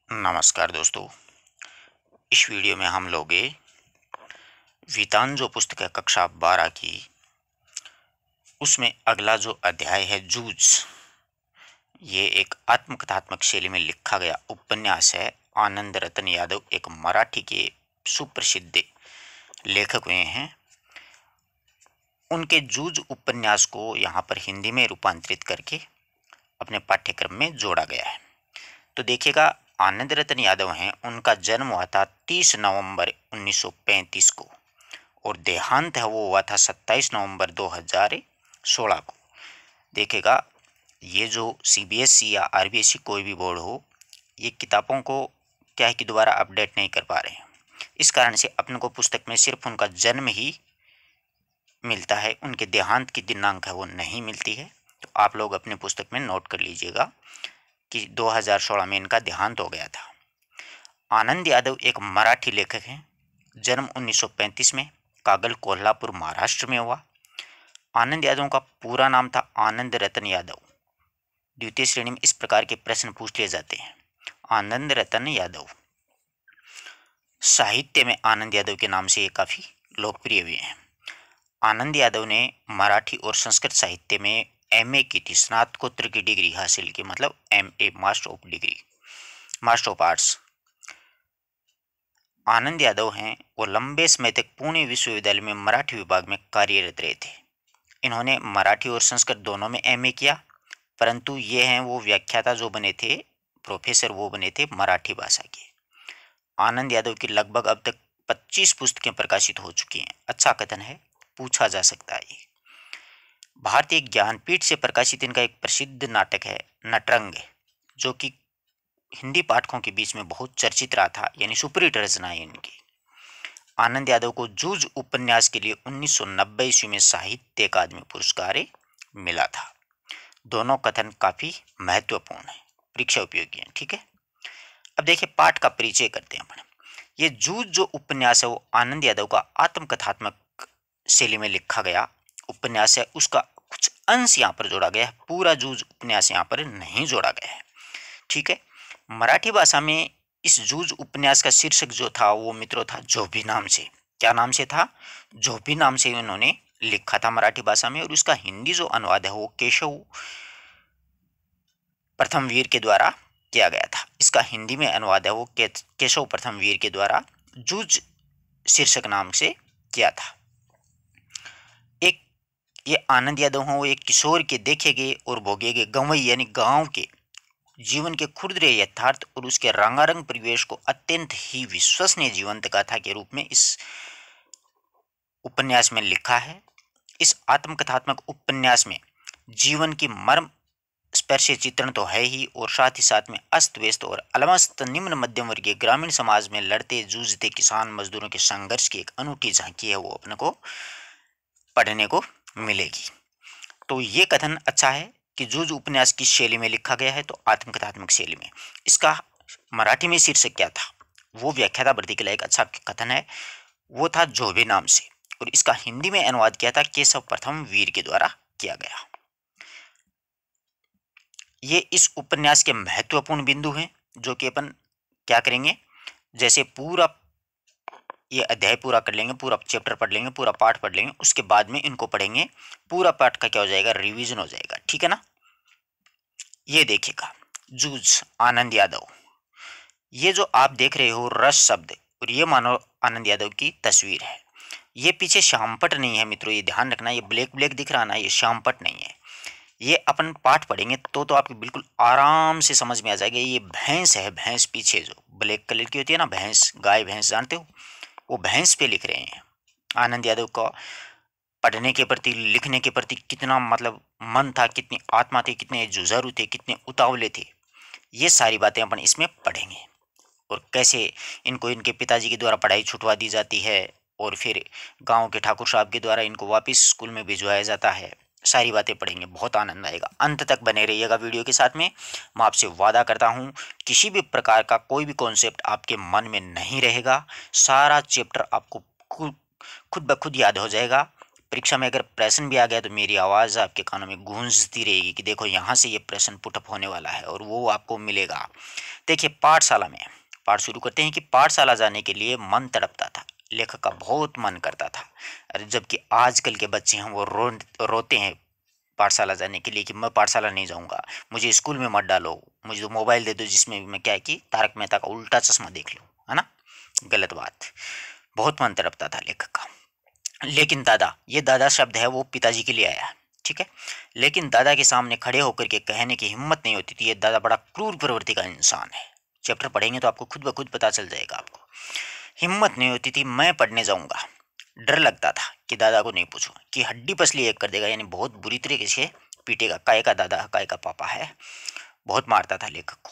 नमस्कार दोस्तों। इस वीडियो में हम लोग वितान जो पुस्तक है कक्षा 12 की, उसमें अगला जो अध्याय है जूझ, ये एक आत्मकथात्मक शैली में लिखा गया उपन्यास है। आनंद रतन यादव एक मराठी के सुप्रसिद्ध लेखक हुए हैं। उनके जूझ उपन्यास को यहाँ पर हिंदी में रूपांतरित करके अपने पाठ्यक्रम में जोड़ा गया है। तो देखिएगा, आनंद रतन यादव हैं, उनका जन्म हुआ था 30 नवंबर 1935 को और देहांत है वो हुआ था 27 नवंबर 2016 को। देखिएगा, ये जो सीबीएसई या आरबीएसई कोई भी बोर्ड हो, ये किताबों को क्या है कि दोबारा अपडेट नहीं कर पा रहे हैं। इस कारण से अपने को पुस्तक में सिर्फ उनका जन्म ही मिलता है, उनके देहांत की दिनांक है वो नहीं मिलती है। तो आप लोग अपने पुस्तक में नोट कर लीजिएगा कि 2016 में इनका देहांत हो गया था। आनंद यादव एक मराठी लेखक हैं। जन्म 1935 में कागल कोल्हापुर महाराष्ट्र में हुआ। आनंद यादव का पूरा नाम था आनंद रतन यादव। द्वितीय श्रेणी में इस प्रकार के प्रश्न पूछ लिए जाते हैं। आनंद रतन यादव साहित्य में आनंद यादव के नाम से ये काफ़ी लोकप्रिय हुए हैं। आनंद यादव ने मराठी और संस्कृत साहित्य में एमए की थी, स्नातकोत्तर की डिग्री हासिल की, मतलब MA master of arts. Anand Yadav हैं वो लंबे समय तक पुणे विश्वविद्यालय में मराठी विभाग में कार्यरत रहे थे। इन्होंने मराठी और संस्कृत दोनों में एमए किया, परंतु ये हैं वो व्याख्याता जो बने थे, प्रोफेसर वो बने थे मराठी भाषा के। आनंद यादव की लगभग अब तक 25 पुस्तकें प्रकाशित हो चुकी हैं। अच्छा कथन है, पूछा जा सकता है। ये भारतीय ज्ञानपीठ से प्रकाशित इनका एक प्रसिद्ध नाटक है नटरंग, जो कि हिंदी पाठकों के बीच में बहुत चर्चित रहा था, यानी सुपरहिट रचना है इनकी। आनंद यादव को जूझ उपन्यास के लिए 1990 ईस्वी में साहित्य अकादमी पुरस्कार मिला था। दोनों कथन काफी महत्वपूर्ण है, परीक्षा उपयोगी है। ठीक है, अब देखिए पाठ का परिचय करते हैं अपन। ये जूझ जो उपन्यास है वो आनंद यादव का आत्मकथात्मक शैली में लिखा गया उपन्यास है। उसका कुछ अंश यहाँ पर जोड़ा गया है, पूरा जूझ उपन्यास यहाँ पर नहीं जोड़ा गया है। ठीक है, मराठी भाषा में इस जूझ उपन्यास का शीर्षक जो था वो मित्रों था जोभी नाम से। क्या नाम से था? जोभी नाम से उन्होंने लिखा था मराठी भाषा में, और उसका हिंदी जो अनुवाद है वो केशव प्रथम वीर के द्वारा किया गया था। इसका हिंदी में अनुवाद है वो केशव प्रथम वीर के द्वारा जूझ शीर्षक नाम से किया था। एक ये आनंद यादव हैं वो एक किशोर के देखे गए और भोगे गए गंवई यानी गांव के जीवन के खुरदरे यथार्थ और उसके रंगारंग परिवेश को अत्यंत ही विश्वसनीय जीवंत गाथा के रूप में इस उपन्यास में लिखा है। इस आत्मकथात्मक उपन्यास में जीवन की मर्म स्पर्शी चित्रण तो है ही, और साथ ही साथ में अस्त व्यस्त और अलमस्त निम्न मध्यम वर्गीय ग्रामीण समाज में लड़ते जूझते किसान मजदूरों के संघर्ष की एक अनूठी झांकी है वो अपने को पढ़ने को मिलेगी। तो ये कथन अच्छा है कि जूझ उपन्यास की शैली में लिखा गया है, तो आत्मकथात्मक शैली में। इसका मराठी में शीर्षक क्या था वो व्याख्याता भर्ती के लिए एक अच्छा कथन है, वो था जोभी नाम से, और इसका हिंदी में अनुवाद किया था केशव प्रथम वीर के द्वारा किया गया। ये इस उपन्यास के महत्वपूर्ण बिंदु हैं जो कि अपन क्या करेंगे, जैसे पूरा ये अध्याय पूरा कर लेंगे, पूरा चैप्टर पढ़ लेंगे, पूरा पाठ पढ़ लेंगे, उसके बाद में इनको पढ़ेंगे। पूरा पाठ का क्या हो जाएगा, रिवीजन हो जाएगा। ठीक है ना। ये देखिएगा, जूझ आनंद यादव, ये जो आप देख रहे हो रस शब्द, और ये मानो आनंद यादव की तस्वीर है। ये पीछे श्यामपट नहीं है मित्रों, ये ध्यान रखना। ये ब्लैक ब्लैक दिख रहा ना, ये श्यामपट नहीं है। ये अपन पाठ पढ़ेंगे तो आपको बिल्कुल आराम से समझ में आ जाएगा। ये भैंस है, भैंस पीछे जो ब्लैक कलर की होती है ना, भैंस, गाय भैंस जानते हो, वो भैंस पे लिख रहे हैं। आनंद यादव का पढ़ने के प्रति, लिखने के प्रति कितना मतलब मन था, कितनी आत्मा थी, कितने जुझारू थे, कितने उतावले थे, ये सारी बातें अपन इसमें पढ़ेंगे। और कैसे इनको इनके पिताजी के द्वारा पढ़ाई छुटवा दी जाती है, और फिर गांव के ठाकुर साहब के द्वारा इनको वापस स्कूल में भिजवाया जाता है। सारी बातें पढ़ेंगे, बहुत आनंद आएगा। अंत तक बने रहिएगा वीडियो के साथ में। मैं आपसे वादा करता हूँ किसी भी प्रकार का कोई भी कॉन्सेप्ट आपके मन में नहीं रहेगा। सारा चैप्टर आपको खुद ब खुद याद हो जाएगा। परीक्षा में अगर प्रश्न भी आ गया तो मेरी आवाज़ आपके कानों में गूंजती रहेगी कि देखो यहाँ से ये प्रश्न पुटअप होने वाला है, और वो आपको मिलेगा। देखिए पाठशाला में, पाठ शुरू करते हैं कि पाठशाला जाने के लिए मन तड़पता था, लेखक का बहुत मन करता था। अरे जबकि आजकल के बच्चे हैं वो रोते हैं पाठशाला जाने के लिए कि मैं पाठशाला नहीं जाऊंगा, मुझे स्कूल में मत डालो, मुझे तो मोबाइल दे दो जिसमें मैं क्या है कि तारक मेहता का उल्टा चश्मा देख लूँ, है ना। गलत बात। बहुत मन तड़पता था लेखक का। लेकिन दादा, ये दादा शब्द है वो पिताजी के लिए आया है, ठीक है। लेकिन दादा के सामने खड़े होकर के कहने की हिम्मत नहीं होती थी, ये दादा बड़ा क्रूर प्रवृत्ति का इंसान है। चैप्टर पढ़ेंगे तो आपको खुद ब खुद पता चल जाएगा आपको। हिम्मत नहीं होती थी, मैं पढ़ने जाऊंगा। डर लगता था कि दादा को नहीं पूछूं कि हड्डी पसली एक कर देगा, यानी बहुत बुरी तरीके से पीटेगा, काय का दादा काय का पापा है। बहुत मारता था लेखक को।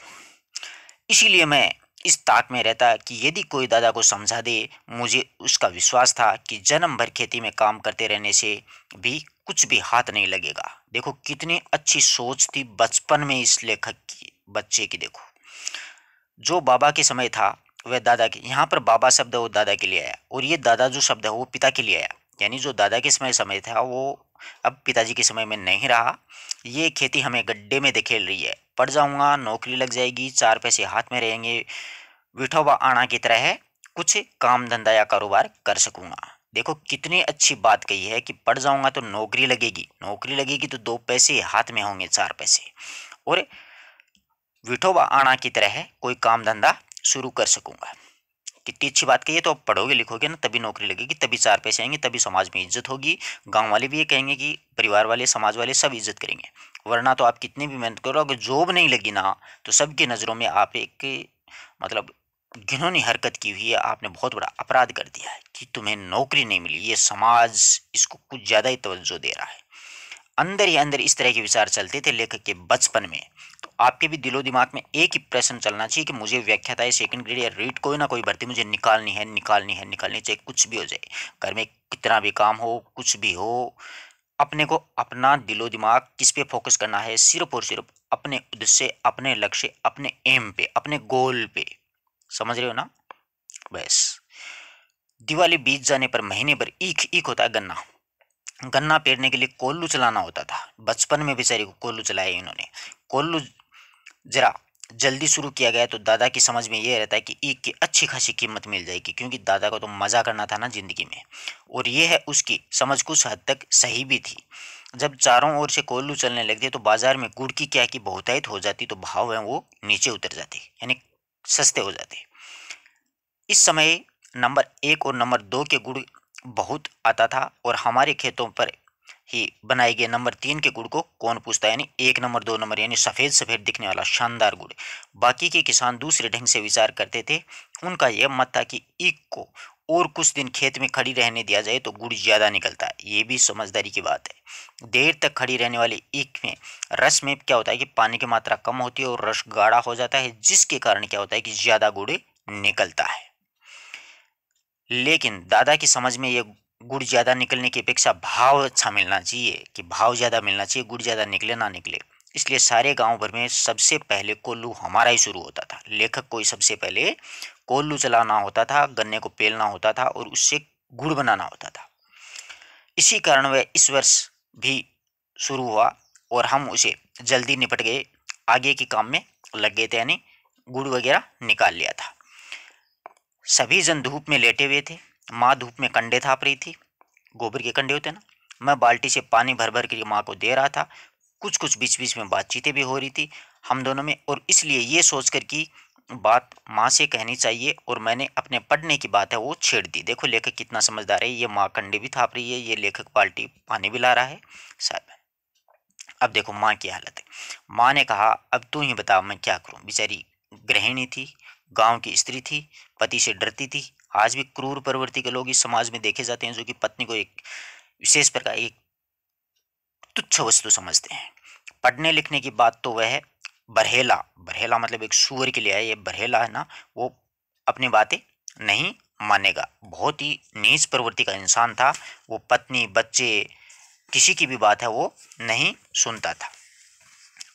इसीलिए मैं इस ताक में रहता कि यदि कोई दादा को समझा दे। मुझे उसका विश्वास था कि जन्म भर खेती में काम करते रहने से भी कुछ भी हाथ नहीं लगेगा। देखो कितनी अच्छी सोच थी बचपन में इस लेखक की, बच्चे की। देखो जो बाबा के समय था वह दादा के, यहाँ पर बाबा शब्द है वो दादा के लिए आया, और ये दादा जो शब्द है वो पिता के लिए आया। यानी जो दादा के समय था वो अब पिताजी के समय में नहीं रहा। ये खेती हमें गड्ढे में धकेल रही है। पढ़ जाऊंगा, नौकरी लग जाएगी, 4 पैसे हाथ में रहेंगे, विठोबा आना की तरह है, कुछ काम धंधा या कारोबार कर सकूंगा। देखो कितनी अच्छी बात कही है कि पढ़ जाऊंगा तो नौकरी लगेगी, नौकरी लगेगी तो 2 पैसे हाथ में होंगे, 4 पैसे, और विठोबा आना की तरह है कोई काम धंधा शुरू कर सकूंगा। कितनी अच्छी बात कही है। तो आप पढ़ोगे लिखोगे ना तभी नौकरी लगेगी, तभी 4 पैसे आएंगे, तभी समाज में इज्जत होगी। गांव वाले भी ये कहेंगे कि परिवार वाले समाज वाले सब इज्जत करेंगे। वरना तो आप कितनी भी मेहनत करो, अगर जॉब नहीं लगी ना तो सबकी नज़रों में आप एक मतलब घिनौनी हरकत की हुई है, आपने बहुत बड़ा अपराध कर दिया है कि तुम्हें नौकरी नहीं मिली। ये समाज इसको कुछ ज़्यादा ही तवज्जो दे रहा है। अंदर ही अंदर इस तरह के विचार चलते थे लेखक के बचपन में। तो आपके भी दिलो दिमाग में एक ही प्रश्न चलना चाहिए कि मुझे व्याख्याता है सेकंड ग्रेड या रीट कोई ना कोई भर्ती मुझे निकालनी है, निकालनी है, निकालनी, चाहे कुछ भी हो जाए, घर में कितना भी काम हो, कुछ भी हो। अपने को अपना दिलो दिमाग किस पे फोकस करना है, सिर्फ और सिर्फ अपने उद्देश्य, अपने लक्ष्य, अपने एम पे, अपने गोल पे। समझ रहे हो ना। बस दिवाली बीत जाने पर महीने भर ईख ईख होता है गन्ना। गन्ना पेरने के लिए कोल्लू चलाना होता था। बचपन में बेचारी को कोल्लू चलाया इन्होंने। कोल्लू जरा जल्दी शुरू किया गया तो दादा की समझ में ये रहता है कि ईख की अच्छी खासी कीमत मिल जाएगी, क्योंकि दादा को तो मजा करना था ना जिंदगी में। और ये है उसकी समझ कुछ हद तक सही भी थी। जब चारों ओर से कोल्लू चलने लगते तो बाजार में गुड़ की क्या की बहुतायत हो जाती, तो भाव है वो नीचे उतर जाते, यानी सस्ते हो जाते। इस समय नंबर 1 और नंबर 2 के गुड़ बहुत आता था, और हमारे खेतों पर ही बनाए गए नंबर 3 के गुड़ को कौन पूछता है। यानी 1 नंबर 2 नंबर, यानी सफ़ेद सफ़ेद दिखने वाला शानदार गुड़। बाकी के किसान दूसरे ढंग से विचार करते थे। उनका यह मत था कि ईख को और कुछ दिन खेत में खड़ी रहने दिया जाए तो गुड़ ज़्यादा निकलता है। ये भी समझदारी की बात है। देर तक खड़ी रहने वाली ईख में रस में क्या होता है कि पानी की मात्रा कम होती है और रस गाढ़ा हो जाता है, जिसके कारण क्या होता है कि ज़्यादा गुड़ निकलता है। लेकिन दादा की समझ में ये गुड़ ज़्यादा निकलने की अपेक्षा भाव अच्छा मिलना चाहिए, कि भाव ज़्यादा मिलना चाहिए, गुड़ ज़्यादा निकले ना निकले। इसलिए सारे गांव भर में सबसे पहले कोल्लू हमारा ही शुरू होता था। लेखक को ही सबसे पहले कोल्लू चलाना होता था, गन्ने को पेलना होता था और उससे गुड़ बनाना होता था। इसी कारण वह इस वर्ष भी शुरू हुआ और हम उसे जल्दी निपट गए, आगे के काम में लग गए थे, यानी गुड़ वगैरह निकाल लिया था। सभी जन धूप में लेटे हुए थे। माँ धूप में कंडे थाप रही थी, गोबर के कंडे होते हैं ना। मैं बाल्टी से पानी भर भर के माँ को दे रहा था। कुछ कुछ बीच बीच में बातचीतें भी हो रही थी हम दोनों में, और इसलिए ये सोचकर कि बात माँ से कहनी चाहिए, और मैंने अपने पढ़ने की बात है वो छेड़ दी। देखो लेखक कितना समझदार है। ये माँ कंडे भी थाप रही है, ये लेखक बाल्टी पानी भी ला रहा है साहब। अब देखो माँ की हालत है। माँ ने कहा अब तू ही बता मैं क्या करूं। बेचारी गृहिणी थी, गांव की स्त्री थी, पति से डरती थी। आज भी क्रूर प्रवृत्ति के लोग इस समाज में देखे जाते हैं, जो कि पत्नी को एक विशेष प्रकार एक तुच्छ वस्तु समझते हैं। पढ़ने लिखने की बात तो वह है बरहेला, बरहेला मतलब एक सुअर के लिए है ये बरहेला है ना, वो अपनी बातें नहीं मानेगा। बहुत ही नीच प्रवृत्ति का इंसान था वो। पत्नी बच्चे किसी की भी बात है वो नहीं सुनता था।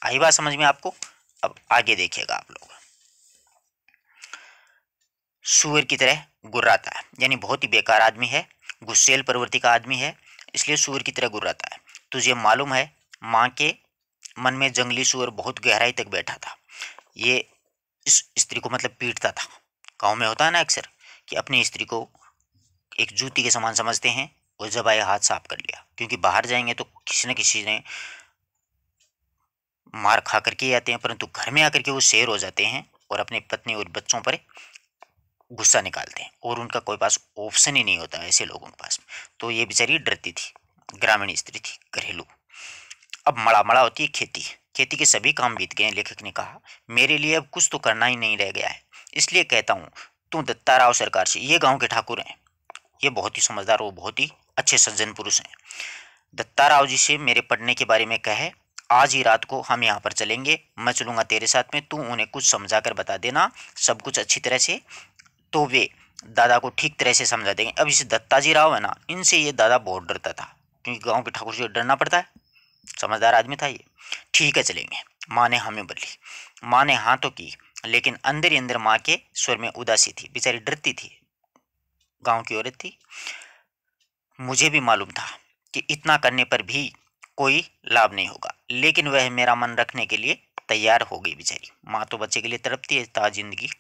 आई बात समझ में आपको। अब आगे देखिएगा आप लोग। सुअर की तरह गुर्राता है, यानी बहुत ही बेकार आदमी है, गुस्सेल प्रवृत्ति का आदमी है, इसलिए सुअर की तरह गुर्राता है। तुझे मालूम है माँ के मन में जंगली सुअर बहुत गहराई तक बैठा था। ये इस स्त्री को मतलब पीटता था। गाँव में होता है ना अक्सर कि अपनी स्त्री को एक जूती के समान समझते हैं, और जब आए हाथ साफ कर लिया, क्योंकि बाहर जाएंगे तो किसी न किसी ने मार खा करके ही आते हैं, परंतु घर में आकर के वो शेर हो जाते हैं और अपनी पत्नी और बच्चों पर गुस्सा निकालते हैं, और उनका कोई पास ऑप्शन ही नहीं होता ऐसे लोगों के पास। तो ये बेचारी डरती थी, ग्रामीण स्त्री थी, घरेलू। अब मड़ा मड़ा होती है खेती। खेती के सभी काम बीत गए। लेखक ने कहा, मेरे लिए अब कुछ तो करना ही नहीं रह गया है, इसलिए कहता हूँ तू दत्ता राव सरकार से, ये गांव के ठाकुर हैं, ये बहुत ही समझदार और बहुत ही अच्छे सज्जन पुरुष हैं, दत्ता राव जी से मेरे पढ़ने के बारे में कहे, आज ही रात को हम यहाँ पर चलेंगे, मैं चलूंगा तेरे साथ में, तू उन्हें कुछ समझा कर बता देना, सब कुछ अच्छी तरह से, तो वे दादा को ठीक तरह से समझा देंगे। अब इस दत्ताजी राव है ना, इनसे ये दादा बहुत डरता था, क्योंकि गांव के ठाकुर से डरना पड़ता है, समझदार आदमी था ये। ठीक है चलेंगे, माँ ने हमें बोली। माँ ने हाँ तो की, लेकिन अंदर ही अंदर माँ के स्वर में उदासी थी, बेचारी डरती थी, गांव की औरत थी। मुझे भी मालूम था कि इतना करने पर भी कोई लाभ नहीं होगा, लेकिन वह मेरा मन रखने के लिए तैयार हो गई बेचारी। माँ तो बच्चे के लिए तड़पती है ता जिंदगी।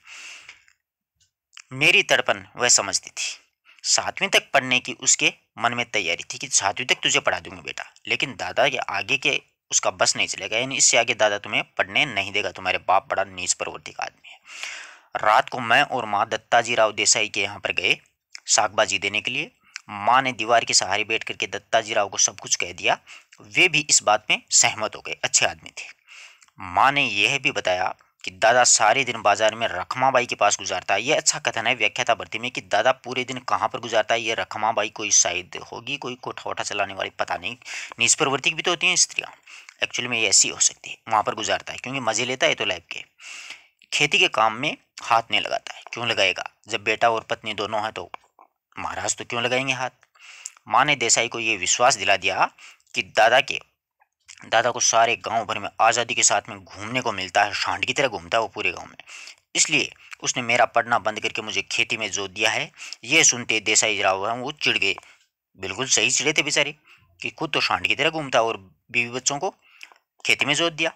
मेरी तड़पन वह समझती थी। 7वीं तक पढ़ने की उसके मन में तैयारी थी कि 7वीं तक तुझे पढ़ा दूंगी बेटा, लेकिन दादा के आगे के उसका बस नहीं चलेगा, यानी इससे आगे दादा तुम्हें पढ़ने नहीं देगा, तुम्हारे बाप बड़ा नीच प्रवृत्ति का आदमी है। रात को मैं और माँ दत्ताजी राव देसाई के यहाँ पर गए सागबाजी देने के लिए। माँ ने दीवार के सहारे बैठ करके दत्ताजी राव को सब कुछ कह दिया। वे भी इस बात में सहमत हो गए, अच्छे आदमी थे। माँ ने यह भी बताया कि दादा सारे दिन बाजार में रखमाबाई के पास गुजारता है। यह अच्छा कथन है व्याख्याता भर्ती में कि दादा पूरे दिन कहाँ पर गुजारता है। यह रखमाबाई कोई शायद होगी, कोई कोठा वोठा चलाने वाली, पता नहीं, नीच प्रवृत्ति की भी तो होती हैं स्त्रियाँ, एक्चुअली में ये ऐसी हो सकती है। वहाँ पर गुजारता है क्योंकि मजे लेता है तो लाइफ के। खेती के काम में हाथ नहीं लगाता है, क्यों लगाएगा, जब बेटा और पत्नी दोनों हैं तो महाराज तो क्यों लगाएंगे हाथ। माँ ने देसाई को यह विश्वास दिला दिया कि दादा को सारे गांव भर में आज़ादी के साथ में घूमने को मिलता है, सांड की तरह घूमता है वो पूरे गांव में, इसलिए उसने मेरा पढ़ना बंद करके मुझे खेती में जोत दिया है। ये सुनते देसाई राव हैं वो चिढ़ गए, बिल्कुल सही चिढ़े थे बेचारे, कि खुद तो सांड की तरह घूमता और बीवी बच्चों को खेती में जोत दिया।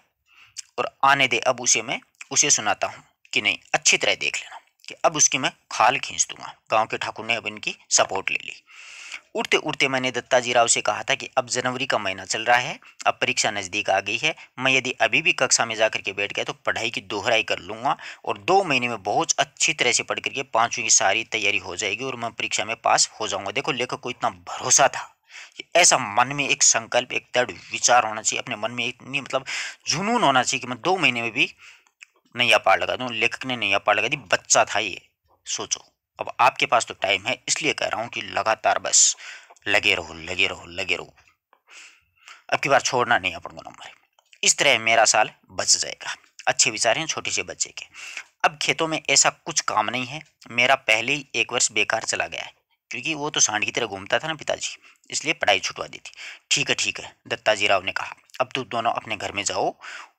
और आने दे, अब उसे सुनाता हूँ कि नहीं, अच्छी तरह देख लेना कि अब उसकी मैं खाल खींच दूंगा। गांव के ठाकुर ने अब इनकी सपोर्ट ले ली। उड़ते उड़ते मैंने दत्ताजी राव से कहा था कि अब जनवरी का महीना चल रहा है, अब परीक्षा नज़दीक आ गई है, मैं यदि अभी भी कक्षा में जाकर के बैठ गया तो पढ़ाई की दोहराई कर लूंगा, और 2 महीने में बहुत अच्छी तरह से पढ़ करके 5वीं की सारी तैयारी हो जाएगी और मैं परीक्षा में पास हो जाऊंगा। देखो लेखक को इतना भरोसा था, ऐसा मन में एक संकल्प, एक दृढ़ विचार होना चाहिए, अपने मन में इतनी मतलब जुनून होना चाहिए कि मैं 2 महीने में भी नैया पार लगा दूं। लेखक ने नैया पार लगा दी, बच्चा था ये, सोचो। अब आपके पास तो टाइम है, इसलिए कह रहा हूं कि लगातार बस लगे रहो लगे रहो लगे रहो, अब की बार छोड़ना नहीं अपन को नंबर। इस तरह मेरा साल बच जाएगा। अच्छे विचार हैं छोटे से बच्चे के। अब खेतों में ऐसा कुछ काम नहीं है, मेरा पहले ही 1 वर्ष बेकार चला गया है, क्योंकि वो तो सांड की तरह घूमता था ना पिताजी, इसलिए पढ़ाई छुटवा दी थी। ठीक है दत्ताजी राव ने कहा, अब तुम दोनों अपने घर में जाओ,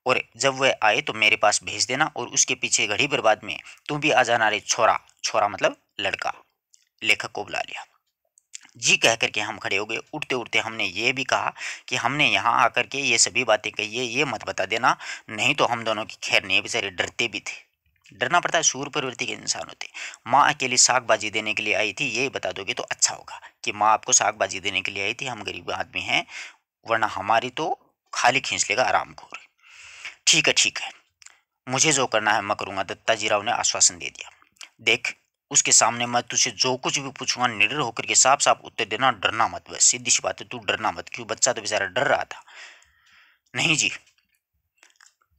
और जब वह आए तो मेरे पास भेज देना, और उसके पीछे घड़ी बर्बाद में तुम भी आ जाना रे छोरा। छोरा मतलब लड़का। लेखक को बुला लिया। जी कह करके हम खड़े हो गए। उठते उठते हमने ये भी कहा कि हमने यहाँ आकर के ये सभी बातें कही है, ये मत बता देना, नहीं तो हम दोनों की खैर नहीं है। बेचारे डरते भी थे, डरना पड़ता है, सूर प्रवृत्ति के इंसान होते। माँ अकेली साग बाजी देने के लिए आई थी, ये बता दोगे तो अच्छा होगा कि माँ आपको साग बाजी देने के लिए आई थी, हम गरीब आदमी हैं, वरना हमारी तो खाली खींच लेगा आराम खोर। ठीक है, मुझे जो करना है मैं करूँगा, दत्ताजी राव ने आश्वासन दे दिया। देख, उसके सामने मैं तुझे जो कुछ भी पूछूंगा निडर होकर के साफ साफ उत्तर देना, डरना मत, बस सीधी सी बात है, तू डरना मत। क्यों, बच्चा तो बेचारा डर रहा था। नहीं जी।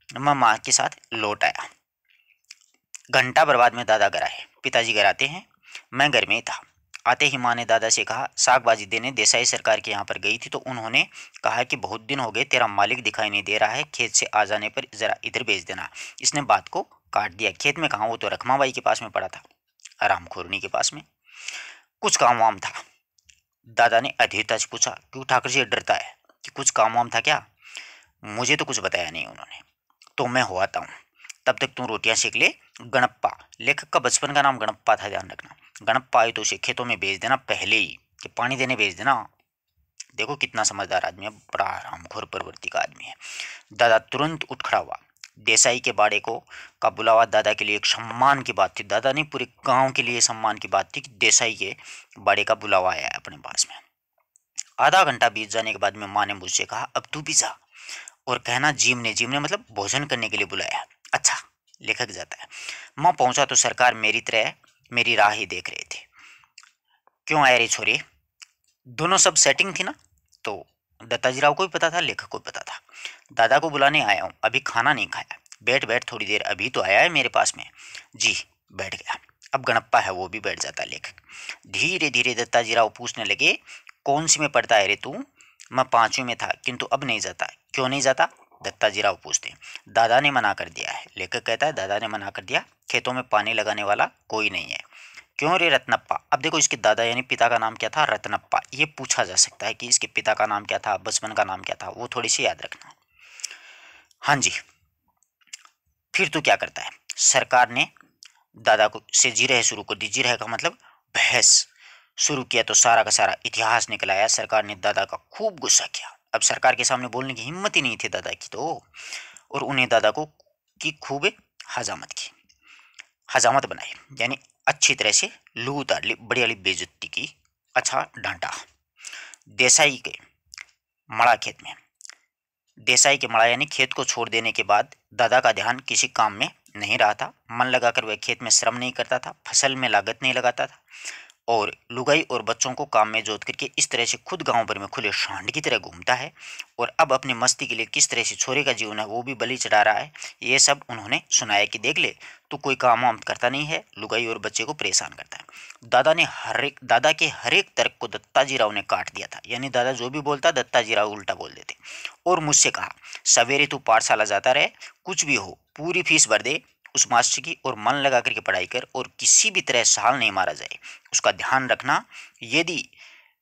मैं माँ के साथ लौट आया। घंटा भर बाद में दादा घर आए। पिताजी घर आते हैं, मैं घर में ही था। आते ही माँ ने दादा से कहा, सागबाजी देने देसाई सरकार के यहाँ पर गई थी तो उन्होंने कहा कि बहुत दिन हो गए, तेरा मालिक दिखाई नहीं दे रहा है, खेत से आ जाने पर जरा इधर भेज देना। इसने बात को काट दिया। खेत में कहाँ, वो तो रखमाबाई के पास में पड़ा था, आराम खोरनी के पास में, कुछ काम वाम था। दादा ने अधीरता से पूछा, क्यों ठाकुर जी डरता है कि कुछ काम वाम था क्या? मुझे तो कुछ बताया नहीं उन्होंने। तो मैं हो आता हूँ, तब तक तुम रोटियां सेक ले। गणप्पा, लेखक का बचपन का नाम गणप्पा था, ध्यान रखना। गणप्पा आए तो उसे खेतों में भेज देना पहले ही, कि पानी देने भेज देना। देखो कितना समझदार आदमी है, बड़ा हरामखोर प्रवृत्ति का आदमी है। दादा तुरंत उठ खड़ा हुआ। देसाई के बाड़े को का बुलावा दादा के लिए एक सम्मान की बात थी। दादा नहीं, पूरे गांव के लिए सम्मान की बात थी कि देसाई के बाड़े का बुलावा आया है अपने पास में। आधा घंटा बीत जाने के बाद में माँ ने मुझसे कहा, अब तू भी जा, और कहना जीम ने मतलब भोजन करने के लिए बुलाया। अच्छा, लेखक जाता है। मैं पहुंचा तो सरकार मेरी तरह मेरी राह ही देख रहे थे। क्यों आया रे छोरे? दोनों सब सेटिंग थी ना। तो दत्ताजी राव को भी पता था, लेखक को भी पता था। दादा को बुलाने आया हूँ, अभी खाना नहीं खाया। बैठ बैठ थोड़ी देर, अभी तो आया है मेरे पास में। जी, बैठ गया। अब गणप्पा है, वो भी बैठ जाता है। लेखक धीरे धीरे दत्ताजी राव पूछने लगे, कौन सी में पढ़ता है रे तू? मैं 5वीं में था, किंतु अब नहीं जाता। क्यों नहीं जाता? दत्ताजी राव पूछते। दादा ने मना कर दिया है। लेखक कहता है, दादा ने मना कर दिया? खेतों में पानी लगाने वाला कोई नहीं है। क्यों रे रत्नप्पा? अब देखो, इसके दादा यानी पिता का नाम क्या था? रत्नप्पा। ये पूछा जा सकता है कि इसके पिता का नाम क्या था, बचपन का नाम क्या था, वो थोड़ी सी याद रखना। हाँ जी। फिर तो क्या करता है? सरकार ने दादा को से जिरह शुरू कर दी। जिरह का मतलब बहस शुरू किया, तो सारा का सारा इतिहास निकल आया। सरकार ने दादा का खूब गुस्सा किया। अब सरकार के सामने बोलने की हिम्मत ही नहीं थी दादा की तो, और उन्हें दादा को की खूब हजामत की, हजामत बनाई, यानी अच्छी तरह से लू उतार ली, बड़ी वाली बेइज्जती की। अच्छा, डांटा। देसाई के मड़ा खेत में, देसाई के मड़ा यानी खेत को छोड़ देने के बाद दादा का ध्यान किसी काम में नहीं रहा था। मन लगाकर वह खेत में श्रम नहीं करता था, फसल में लागत नहीं लगाता था, और लुगाई और बच्चों को काम में जोत करके इस तरह से खुद गांव भर में खुले सांड की तरह घूमता है। और अब अपनी मस्ती के लिए किस तरह से छोरे का जीवन है वो भी बलि चढ़ा रहा है। ये सब उन्होंने सुनाया कि देख ले, तू कोई काम वाम करता नहीं है, लुगाई और बच्चे को परेशान करता है। दादा के हर एक तर्क को दत्ताजी राव ने काट दिया था, यानी दादा जो भी बोलता दत्ताजी राव उल्टा बोल देते। और मुझसे कहा, सवेरे तू पाठशाला जाता रहे, कुछ भी हो पूरी फीस भर दे उस मास्टर की, और मन लगा करके पढ़ाई कर, और किसी भी तरह साल नहीं मारा जाए, उसका ध्यान रखना। यदि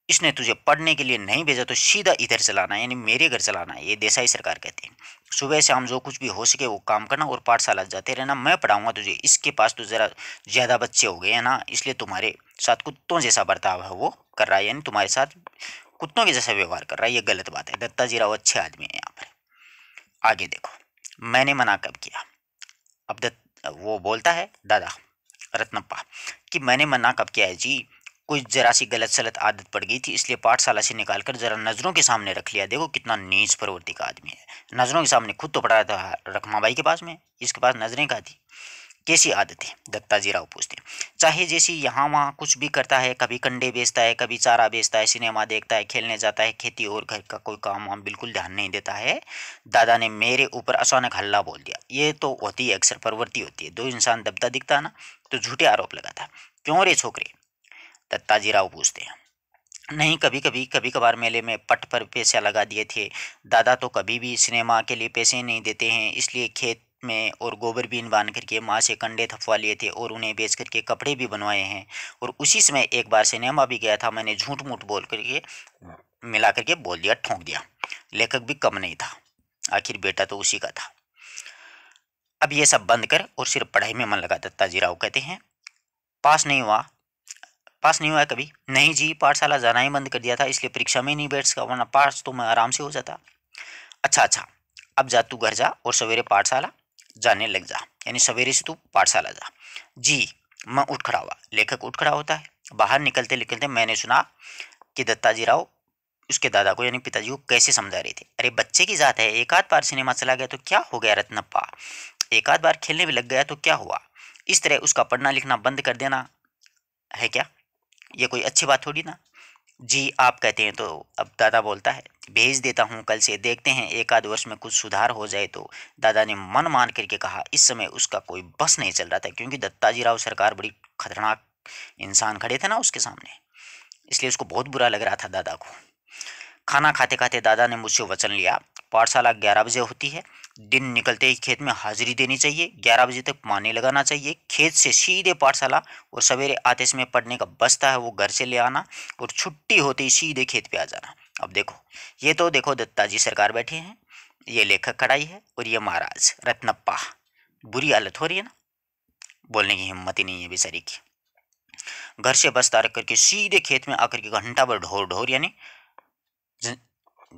इसने तुझे पढ़ने के लिए नहीं भेजा तो सीधा इधर चलाना, यानी मेरे घर चलाना है। ये देसाई सरकार कहते हैं। सुबह शाम जो कुछ भी हो सके वो काम करना, और पाठशाला जाते रहना, मैं पढ़ाऊंगा तुझे। इसके पास तो जरा ज्यादा बच्चे हो गए हैं ना, इसलिए तुम्हारे साथ कुत्तों जैसा बर्ताव है वो कर रहा है, यानी तुम्हारे साथ कुत्तों के जैसा व्यवहार कर रहा है। ये गलत बात है। दत्ताजी राव अच्छे आदमी है यहाँ पर। आगे देखो, मैंने मना कब किया? अब वो बोलता है दादा रत्नप्पा कि मैंने मना कब किया है जी? कोई जरा सी गलत सलत आदत पड़ गई थी, इसलिए पाठशाला से निकालकर जरा नजरों के सामने रख लिया। देखो कितना नीच प्रवृत्ति का आदमी है। नजरों के सामने खुद तो पढ़ा था रखमाबाई के पास में, इसके पास नजरें कहाँ थी? कैसी आदत है? दत्ताजी राव पूछते। चाहे जैसी यहाँ वहाँ कुछ भी करता है, कभी कंडे बेचता है, कभी चारा बेचता है, सिनेमा देखता है, खेलने जाता है, खेती और घर का कोई काम वाम बिल्कुल ध्यान नहीं देता है। दादा ने मेरे ऊपर अचानक हल्ला बोल दिया। ये तो होती है, अक्सर प्रवृत्ति होती है। दो इंसान दबता दिखता है ना, तो झूठे आरोप लगाता है। क्यों रे छोकरे? दत्ताजी राव पूछते हैं। नहीं, कभी कभार मेले में पट पर पैसा लगा दिए थे। दादा तो कभी भी सिनेमा के लिए पैसे नहीं देते हैं, इसलिए खेत में और गोबर बीन बांध करके माँ से कंडे थपवा लिए थे, और उन्हें बेच करके कपड़े भी बनवाए हैं। और उसी समय एक बार सिनेमा भी गया था, मैंने झूठ मूठ बोल करके मिला करके बोल दिया, ठोंक दिया। लेखक भी कम नहीं था, आखिर बेटा तो उसी का था। अब ये सब बंद कर और सिर्फ पढ़ाई में मन लगा। दत्ताजी राव कहते हैं, पास नहीं हुआ? पास नहीं हुआ है कभी? नहीं जी, पाठशाला जाना ही बंद कर दिया था, इसलिए परीक्षा में ही नहीं बैठ सका, वरना पास तो मैं आराम से हो जाता। अच्छा अच्छा, अब जा तू घर जा और सवेरे पाठशाला जाने लग जा, यानी सवेरे से तू पाठशाला जा। जी। मैं उठ खड़ा हुआ। लेखक उठ खड़ा होता है। बाहर निकलते निकलते मैंने सुना कि दत्ताजी राव उसके दादा को यानी पिताजी को कैसे समझा रहे थे। अरे बच्चे की जात है, एक आध बार सिनेमा चला गया तो क्या हो गया रत्नप्पा? एक आध बार खेलने भी लग गया तो क्या हुआ? इस तरह उसका पढ़ना लिखना बंद कर देना है क्या? ये कोई अच्छी बात थोड़ी ना। जी, आप कहते हैं तो। अब दादा बोलता है, भेज देता हूँ कल से, देखते हैं एक आध वर्ष में कुछ सुधार हो जाए तो। दादा ने मन मान करके कहा। इस समय उसका कोई बस नहीं चल रहा था, क्योंकि दत्ताजी राव सरकार बड़ी खतरनाक इंसान खड़े थे ना उसके सामने, इसलिए उसको बहुत बुरा लग रहा था दादा को। खाना खाते खाते दादा ने मुझसे वचन लिया, पाठशाला 11 बजे होती है, दिन निकलते ही खेत में हाजिरी देनी चाहिए, 11 बजे तक पानी लगाना चाहिए, खेत से सीधे पाठशाला, और सवेरे आते समय पढ़ने का बस्ता है वो घर से ले आना, और छुट्टी होते ही सीधे खेत पे आ जाना। अब देखो, ये तो देखो दत्ताजी सरकार बैठे हैं, ये लेखक खड़ाई है, और ये महाराज रत्नप्पा। बुरी हालत हो रही है ना, बोलने की हिम्मत ही नहीं है बेचारी की। घर से बस्ता रख करके सीधे खेत में आकर के घंटा भर ढोर ढोर यानी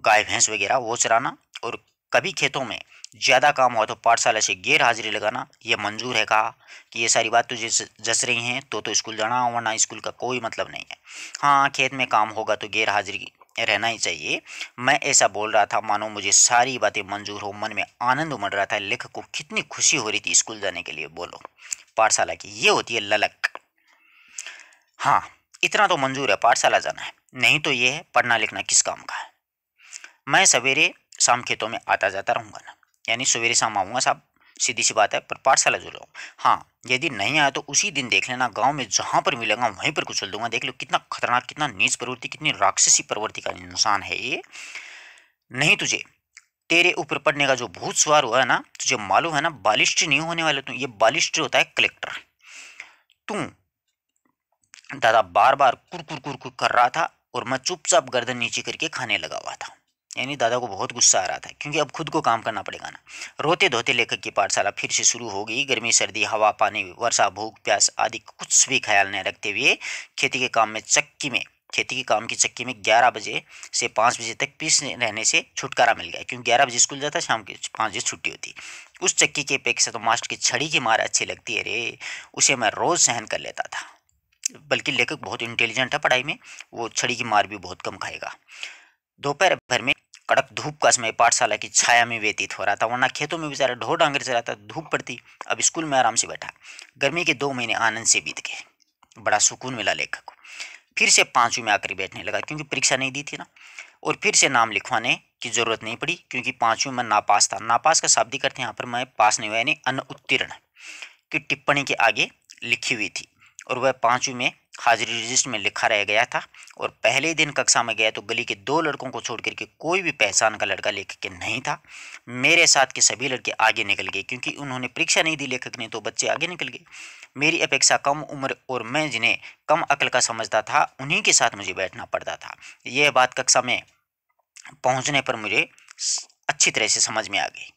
गाय भैंस वगैरह वो चराना, और कभी खेतों में ज़्यादा काम हुआ तो पाठशाला से गैर हाजिरी लगाना यह मंजूर है। कहा कि ये सारी बात तुझे जच रही हैं तो स्कूल जाना, वरना स्कूल का कोई मतलब नहीं है। हाँ, खेत में काम होगा तो गैर हाजिरी रहना ही चाहिए। मैं ऐसा बोल रहा था मानो मुझे सारी बातें मंजूर हो। मन में आनंद उमड़ रहा था। लेखक को कितनी खुशी हो रही थी स्कूल जाने के लिए। बोलो, पाठशाला की ये होती है ललक। हाँ, इतना तो मंजूर है, पाठशाला जाना है, नहीं तो ये है पढ़ना लिखना किस काम का है। मैं सवेरे शाम खेतों में आता जाता रहूंगा ना, यानी सवेरे शाम आऊंगा साहब, सीधी सी बात है, पर पाठशाला जरूर आऊँ। हाँ, यदि नहीं आया तो उसी दिन देख लेना, गांव में जहां पर मिलेगा वहीं पर कुचल दूंगा। देख लो कितना खतरनाक, कितना नीच प्रवृत्ति, कितनी राक्षसी प्रवृत्ति का इंसान है ये। नहीं, तुझे तेरे ऊपर पड़ने का जो भूत सवार हुआ है ना, तुझे मालूम है ना, बालिस्ट नहीं होने वाले तू, ये बालिस्ट होता है कलेक्टर। तू, दादा बार बार कुर कुर कुर कुर कर रहा था और मैं चुपचाप गर्दन नीचे करके खाने लगा हुआ था। यानी दादा को बहुत गुस्सा आ रहा था, क्योंकि अब खुद को काम करना पड़ेगा ना। रोते धोते लेखक की पाठशाला फिर से शुरू हो गई। गर्मी सर्दी हवा पानी वर्षा भूख प्यास आदि कुछ भी ख्याल न रखते हुए खेती के काम की चक्की में 11 बजे से 5 बजे तक पीसने रहने से छुटकारा मिल गया, क्योंकि 11 बजे स्कूल जाता, शाम के 5 बजे छुट्टी होती। उस चक्की की अपेक्षा तो मास्टर की छड़ी की मार अच्छी लगती है रे, उसे मैं रोज सहन कर लेता था। बल्कि लेखक बहुत इंटेलिजेंट है पढ़ाई में, वो छड़ी की मार भी बहुत कम खाएगा। दोपहर भर में कड़क धूप का समय पाठशाला की छाया में व्यतीत हो रहा था, वरना खेतों में बेचारा ढोर डांगर चलाता, धूप पड़ती। अब स्कूल में आराम से बैठा। गर्मी के 2 महीने आनंद से बीत गए। बड़ा सुकून मिला लेखक को। फिर से 5वीं में आकर बैठने लगा, क्योंकि परीक्षा नहीं दी थी ना। और फिर से नाम लिखवाने की जरूरत नहीं पड़ी, क्योंकि 5वीं में नापास था। नापास का शाब्दिक अर्थ यहाँ पर मैं पास नहीं हुआ, यानी अनुत्तीर्ण की टिप्पणी के आगे लिखी हुई थी, और वह 5वीं में हाजिरी रजिस्टर में लिखा रह गया था। और पहले ही दिन कक्षा में गया तो गली के 2 लड़कों को छोड़ करके कोई भी पहचान का लड़का लेखक के नहीं था। मेरे साथ के सभी लड़के आगे निकल गए, क्योंकि उन्होंने परीक्षा नहीं दी लेखक ने, तो बच्चे आगे निकल गए। मेरी अपेक्षा कम उम्र और मैं जिन्हें कम अकल का समझता था, उन्हीं के साथ मुझे बैठना पड़ता था। यह बात कक्षा में पहुंचने पर मुझे अच्छी तरह से समझ में आ गई।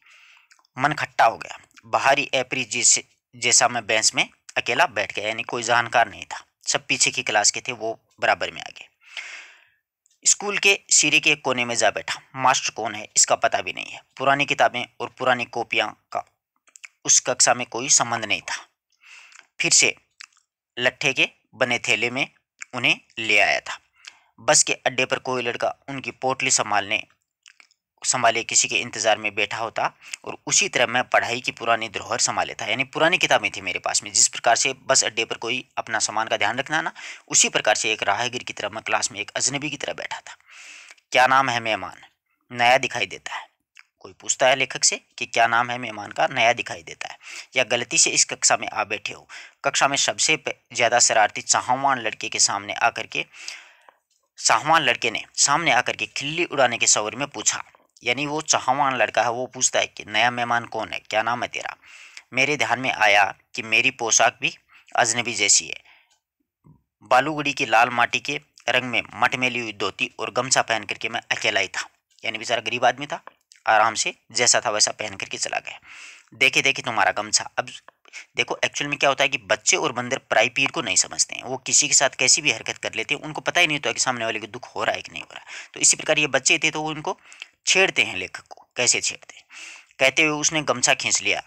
मन खट्टा हो गया। बाहरी एपरी जैसा मैं बेंच में अकेला बैठ गया, यानी कोई जानकार नहीं था। सब पीछे की क्लास के थे, वो बराबर में आ गए। स्कूल के सिरे के कोने में जा बैठा। मास्टर कौन है इसका पता भी नहीं है। पुरानी किताबें और पुरानी कॉपियां का उस कक्षा में कोई संबंध नहीं था। फिर से लट्ठे के बने थैले में उन्हें ले आया था। बस के अड्डे पर कोई लड़का उनकी पोटली संभाले किसी के इंतजार में बैठा होता, और उसी तरह मैं पढ़ाई की पुरानी धरोहर संभाले था। यानी पुरानी किताबें थी मेरे पास में। जिस प्रकार से बस अड्डे पर कोई अपना सामान का ध्यान रखना ना, उसी प्रकार से एक राहगीर की तरह मैं क्लास में एक अजनबी की तरह बैठा था। क्या नाम है मेहमान? नया दिखाई देता है। कोई पूछता है लेखक से कि क्या नाम है मेहमान का? नया दिखाई देता है। या गलती से इस कक्षा में आ बैठे हो। कक्षा में सबसे ज्यादा शरारती साहवान लड़के ने सामने आकर के खिल्ली उड़ाने के शौर में पूछा। यानी वो चाहवान लड़का है, वो पूछता है कि नया मेहमान कौन है, क्या नाम है तेरा? मेरे ध्यान में आया कि मेरी पोशाक भी अजनबी जैसी है। बालूगड़ी की लाल माटी के रंग में मटमेली हुई धोती और गमछा पहन करके मैं अकेला ही था। यानी बेचारा गरीब आदमी था, आराम से जैसा था वैसा पहन करके चला गया। देखे देखे तुम्हारा गमछा। अब देखो, एक्चुअल में क्या होता है कि बच्चे और बंदर पराई पीर को नहीं समझते हैं। वो किसी के साथ कैसी भी हरकत कर लेते हैं, उनको पता ही नहीं होता कि सामने वाले को दुख हो रहा है कि नहीं हो रहा है। तो इसी प्रकार ये बच्चे थे, तो वो उनको छेड़ते हैं। लेखक को कैसे छेड़ते हैं? कहते हुए उसने गमछा खींच लिया।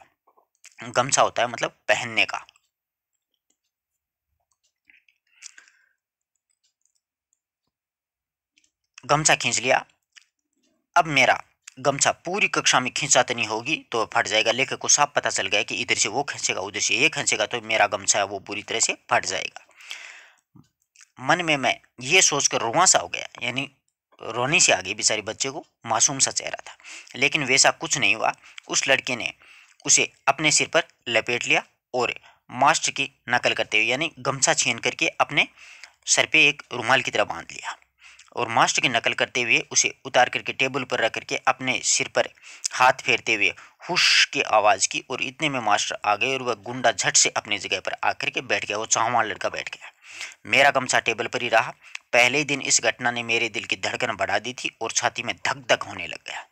गमछा होता है मतलब पहनने का। गमछा खींच लिया। अब मेरा गमछा पूरी कक्षा में खींचा तो नहीं होगी तो फट जाएगा। लेखक को साफ पता चल गया कि इधर से वो खींचेगा उधर से ये खींचेगा, तो मेरा गमछा है वो पूरी तरह से फट जाएगा। मन में मैं ये सोचकर रोवां सा हो गया, यानी रोनी से आ गई बेचारे बच्चे को। मासूम सा चेहरा था, लेकिन वैसा कुछ नहीं हुआ। उस लड़के ने उसे अपने सिर पर लपेट लिया और मास्टर की नकल करते हुए, यानी गमछा छीन करके अपने सर पे एक रुमाल की तरह बांध लिया, और मास्टर की नकल करते हुए उसे उतार करके टेबल पर रख करके अपने सिर पर हाथ फेरते हुए हुश की आवाज़ की, और इतने में मास्टर आ गए और वह गुंडा झट से अपनी जगह पर आकर के बैठ गया। वो चाहवान लड़का बैठ गया। मेरा गमछा टेबल पर ही रहा। पहले ही दिन इस घटना ने मेरे दिल की धड़कन बढ़ा दी थी और छाती में धक धक होने लग गया।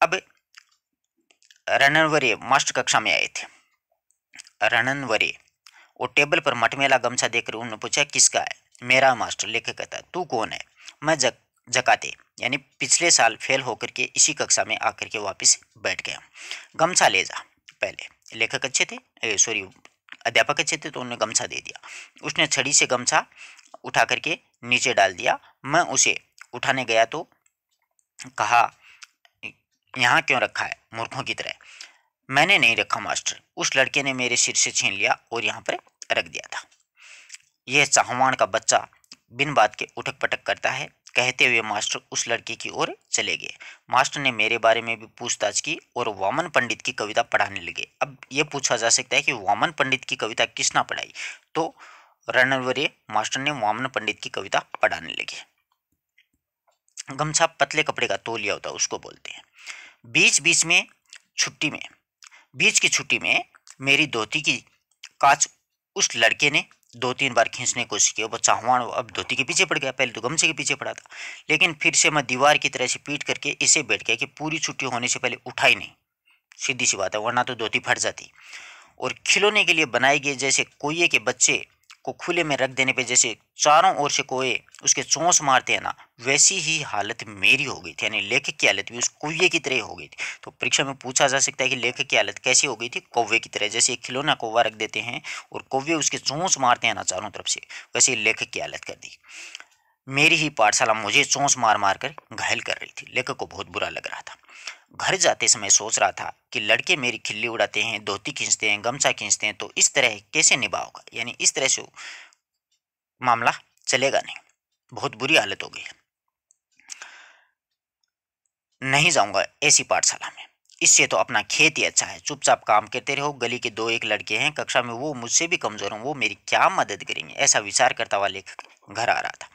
अब रणनवरे मास्टर कक्षा में आए थे। रणनवरे वो टेबल पर मटमेला गमछा देखकर उन्होंने पूछा किसका है? मेरा मास्टर। लेखक कहता है तू कौन है? मैं जकाते, यानी पिछले साल फेल होकर के इसी कक्षा में आकर के वापस बैठ गया। गमछा ले जा। पहले लेखक अच्छे थे, सॉरी अध्यापक अच्छे थे, तो उन्होंने गमछा दे दिया। उसने छड़ी से गमछा उठा करके नीचे डाल दिया। मैं उसे उठाने गया तो कहा, यहाँ क्यों रखा है मूर्खों की तरह। मैंने नहीं रखा मास्टर, उस लड़के ने मेरे सिर से छीन लिया और यहाँ पर रख दिया था। यह चाहवान का बच्चा बिन बात के उठक पटक करता है, कहते हुए मास्टर उस लड़के की ओर चले गए। मास्टर ने मेरे बारे में भी पूछताछ की और वामन पंडित की कविता पढ़ाने लगे। अब यह पूछा जा सकता है कि वामन पंडित की कविता किसने पढ़ाई, तो रणवर्य मास्टर ने वामन पंडित की कविता पढ़ाने लगे। गमछा पतले कपड़े का तौलिया होता है, उसको बोलते हैं। बीच बीच में छुट्टी में बीच की छुट्टी में मेरी धोती की कांच उस लड़के ने 2-3 बार खींचने की कोशिश की। वो चाहवान अब धोती के पीछे पड़ गया, पहले तो गमछे के पीछे पड़ा था, लेकिन फिर से मैं दीवार की तरह से पीट करके इसे बैठ गया कि पूरी छुट्टी होने से पहले उठा ही नहीं। सीधी सी बात है, वरना तो धोती फट जाती। और खिलौने के लिए बनाए गए जैसे कोये के बच्चे को खुले में रख देने पे जैसे चारों ओर से कोये उसके चोंच मारते हैं ना, वैसी ही हालत मेरी हो गई थी, यानी लेखक की हालत भी उस कौवे की तरह हो गई थी। तो परीक्षा में पूछा जा सकता है कि लेखक की हालत कैसी हो गई थी, कौवे की तरह। जैसे एक खिलौना कौवा रख देते हैं और कौवे उसके चोंच मारते हैं ना चारों तरफ से, वैसे लेखक की हालत कर दी। मेरी ही पाठशाला मुझे चोंच मार मार कर घायल कर रही थी। लेखक को बहुत बुरा लग रहा था। घर जाते समय सोच रहा था कि लड़के मेरी खिल्ली उड़ाते हैं, धोती खींचते हैं, गमछा खींचते हैं, तो इस तरह कैसे निभाओगा, यानी इस तरह से मामला चलेगा नहीं, बहुत बुरी हालत हो गई। नहीं जाऊंगा ऐसी पाठशाला में, इससे तो अपना खेत ही अच्छा है। चुपचाप काम करते रहो। गली के 2-1 लड़के हैं कक्षा में, वो मुझसे भी कमजोर हैं, वो मेरी क्या मदद करेंगे, ऐसा विचार करता हुआ लेखक घर आ रहा था।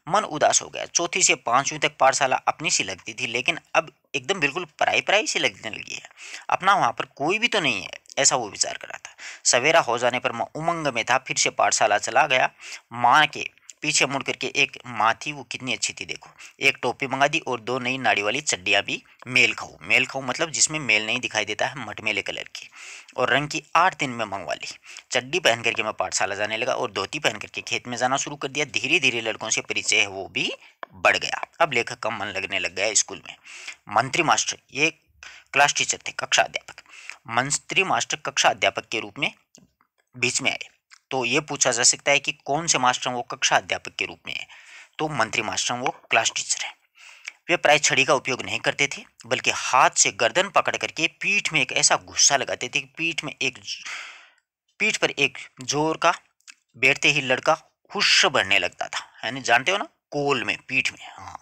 मन उदास हो गया। चौथी से 5वीं तक पाठशाला अपनी सी लगती थी, लेकिन अब एकदम बिल्कुल पराई पराई सी लगने लगी है। अपना वहां पर कोई भी तो नहीं है, ऐसा वो विचार कर रहा था। सवेरा हो जाने पर मैं उमंग में था, फिर से पाठशाला चला गया। माँ के पीछे मुड़ करके एक माँ थी, वो कितनी अच्छी थी देखो। एक टोपी मंगा दी और 2 नई नाड़ी वाली चड्डियाँ भी मेल खाऊ मतलब जिसमें मेल नहीं दिखाई देता है, मटमेले कलर की, और रंग की 8 दिन में मंगवा ली। चड्डी पहन करके मैं पाठशाला जाने लगा और धोती पहन करके खेत में जाना शुरू कर दिया। धीरे धीरे लड़कों से परिचय है वो भी बढ़ गया। अब लेखक का मन लगने लग गया स्कूल में। मंत्री मास्टर, ये क्लास टीचर थे, कक्षा अध्यापक। मंत्री मास्टर कक्षा अध्यापक के रूप में बीच में आए, तो ये पूछा जा सकता है कि कौन से मास्टर वो कक्षा अध्यापक के रूप में है, तो मंत्री मास्टर वो क्लास टीचर है। वे प्राय छड़ी का उपयोग नहीं करते थे, बल्कि हाथ से गर्दन पकड़ करके पीठ में एक ऐसा गुस्सा लगाते थे कि पीठ पर एक जोर का बैठते ही लड़का हुश भरने लगता था, यानी जानते हो ना, कोल में, पीठ में। हाँ,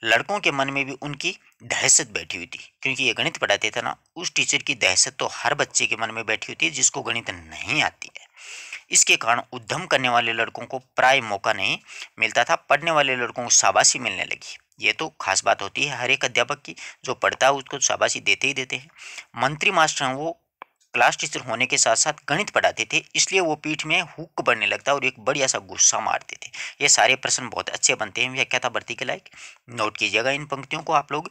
लड़कों के मन में भी उनकी दहशत बैठी हुई थी, क्योंकि ये गणित पढ़ाते थे ना। उस टीचर की दहशत तो हर बच्चे के मन में बैठी होती है जिसको गणित नहीं आती है। इसके कारण उद्यम करने वाले लड़कों को प्राय मौका नहीं मिलता था, पढ़ने वाले लड़कों को शाबाशी मिलने लगी। ये तो खास बात होती है हर एक अध्यापक की, जो पढ़ता है उसको शाबाशी देते ही देते हैं। मंत्री मास्टर हैं, वो क्लास टीचर होने के साथ साथ गणित पढ़ाते थे, इसलिए वो पीठ में हुक बढ़ने लगता और एक बढ़िया सा गुस्सा मारते थे। ये सारे प्रश्न बहुत अच्छे बनते हैं, व्याख्या था भर्ती के लायक। नोट कीजिएगा इन पंक्तियों को आप लोग।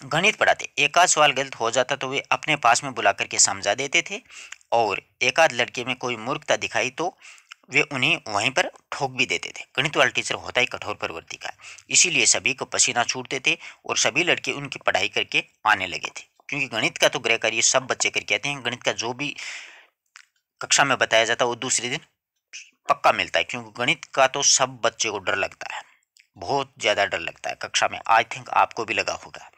गणित पढ़ाते, एक आध सवाल गलत हो जाता तो वे अपने पास में बुला करके समझा देते थे, और एक आध लड़के में कोई मूर्खता दिखाई तो वे उन्हें वहीं पर ठोक भी देते थे। गणित वाला टीचर होता ही कठोर प्रवृत्ति का, इसीलिए सभी को पसीना छूटते थे और सभी लड़के उनकी पढ़ाई करके आने लगे थे। क्योंकि गणित का तो गृह कार्य सब बच्चे करके आते हैं। गणित का जो भी कक्षा में बताया जाता है वो दूसरे दिन पक्का मिलता है, क्योंकि गणित का तो सब बच्चे को डर लगता है, बहुत ज़्यादा डर लगता है कक्षा में। आई थिंक आपको भी लगा होगा।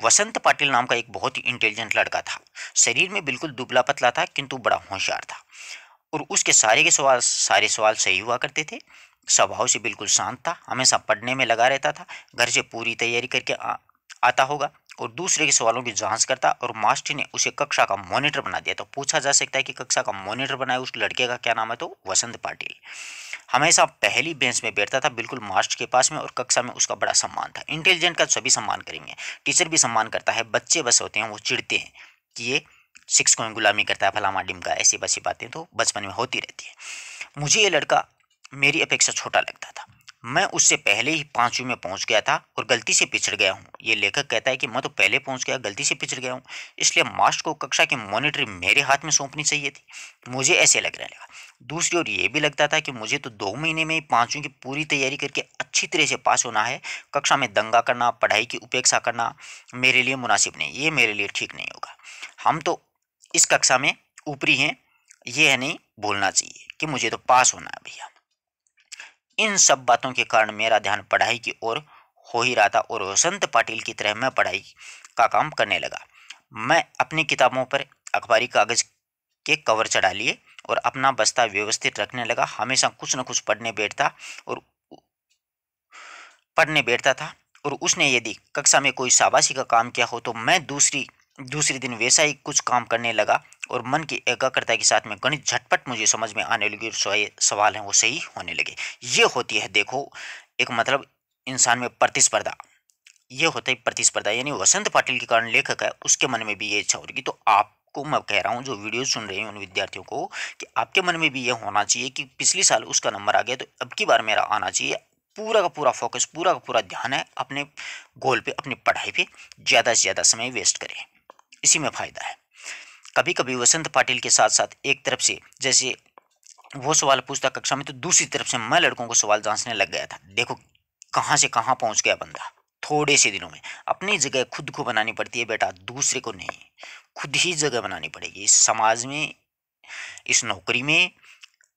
वसंत पाटिल नाम का एक बहुत ही इंटेलिजेंट लड़का था। शरीर में बिल्कुल दुबला पतला था, किंतु बड़ा होशियार था, और उसके सारे सवाल सही हुआ करते थे। स्वभाव से बिल्कुल शांत था, हमेशा पढ़ने में लगा रहता था। घर से पूरी तैयारी करके आता होगा और दूसरे के सवालों की जांच करता, और मास्टर ने उसे कक्षा का मॉनिटर बना दिया। तो पूछा जा सकता है कि कक्षा का मॉनिटर बनाया उस लड़के का क्या नाम है, तो वसंत पाटिल। हमेशा पहली बेंच में बैठता था, बिल्कुल मास्टर के पास में, और कक्षा में उसका बड़ा सम्मान था। इंटेलिजेंट का सभी सम्मान करेंगे, टीचर भी सम्मान करता है। बच्चे बस होते हैं वो चिढ़ते हैं कि ये शिक्षकों में गुलामी करता है, फलामा डिमका, ऐसी बसी बातें तो बचपन में होती रहती है। मुझे ये लड़का मेरी अपेक्षा छोटा लगता था। मैं उससे पहले ही 5वीं में पहुंच गया था और गलती से पिछड़ गया हूँ। ये लेखक कहता है कि मैं तो पहले पहुंच गया, गलती से पिछड़ गया हूँ, इसलिए मास्टर को कक्षा की मॉनिटरी मेरे हाथ में सौंपनी चाहिए थी। मुझे ऐसे लगने लगा। दूसरी ओर ये भी लगता था कि मुझे तो 2 महीने में ही 5वीं की पूरी तैयारी करके अच्छी तरह से पास होना है। कक्षा में दंगा करना, पढ़ाई की उपेक्षा करना मेरे लिए मुनासिब नहीं, ये मेरे लिए ठीक नहीं होगा। हम तो इस कक्षा में ऊपरी हैं, ये है नहीं भूलना चाहिए कि मुझे तो पास होना है भैया। इन सब बातों के कारण मेरा ध्यान पढ़ाई की ओर हो ही रहा था और वसंत पाटिल की तरह मैं पढ़ाई का काम करने लगा। मैं अपनी किताबों पर अखबारी कागज के कवर चढ़ा लिए और अपना बस्ता व्यवस्थित रखने लगा। हमेशा कुछ न कुछ और पढ़ने बैठता था। और उसने यदि कक्षा में कोई शाबाशी का काम किया हो तो मैं दूसरी दिन वैसा ही कुछ काम करने लगा और मन की एकाग्रता के साथ में गणित झटपट मुझे समझ में आने लगी और सवाल हैं वो सही होने लगे। ये होती है देखो एक मतलब इंसान में प्रतिस्पर्धा। ये होता है प्रतिस्पर्धा, यानी वसंत पाटिल के कारण लेखक है उसके मन में भी ये इच्छा हो रही तो आपको मैं कह रहा हूँ जो वीडियो सुन रहे हैं उन विद्यार्थियों को कि आपके मन में भी ये होना चाहिए कि पिछले साल उसका नंबर आ गया तो अब की बार मेरा आना चाहिए। पूरा का पूरा फोकस, पूरा का पूरा ध्यान है अपने गोल पे, अपनी पढ़ाई पे ज़्यादा से ज़्यादा समय वेस्ट करें, इसी में फ़ायदा है। कभी कभी वसंत पाटिल के साथ साथ एक तरफ से जैसे वो सवाल पूछता कक्षा में तो दूसरी तरफ से मैं लड़कों को सवाल जांचने लग गया था। देखो कहाँ से कहाँ पहुंच गया बंदा। थोड़े से दिनों में अपनी जगह खुद को बनानी पड़ती है बेटा, दूसरे को नहीं। खुद ही जगह बनानी पड़ेगी इस समाज में, इस नौकरी में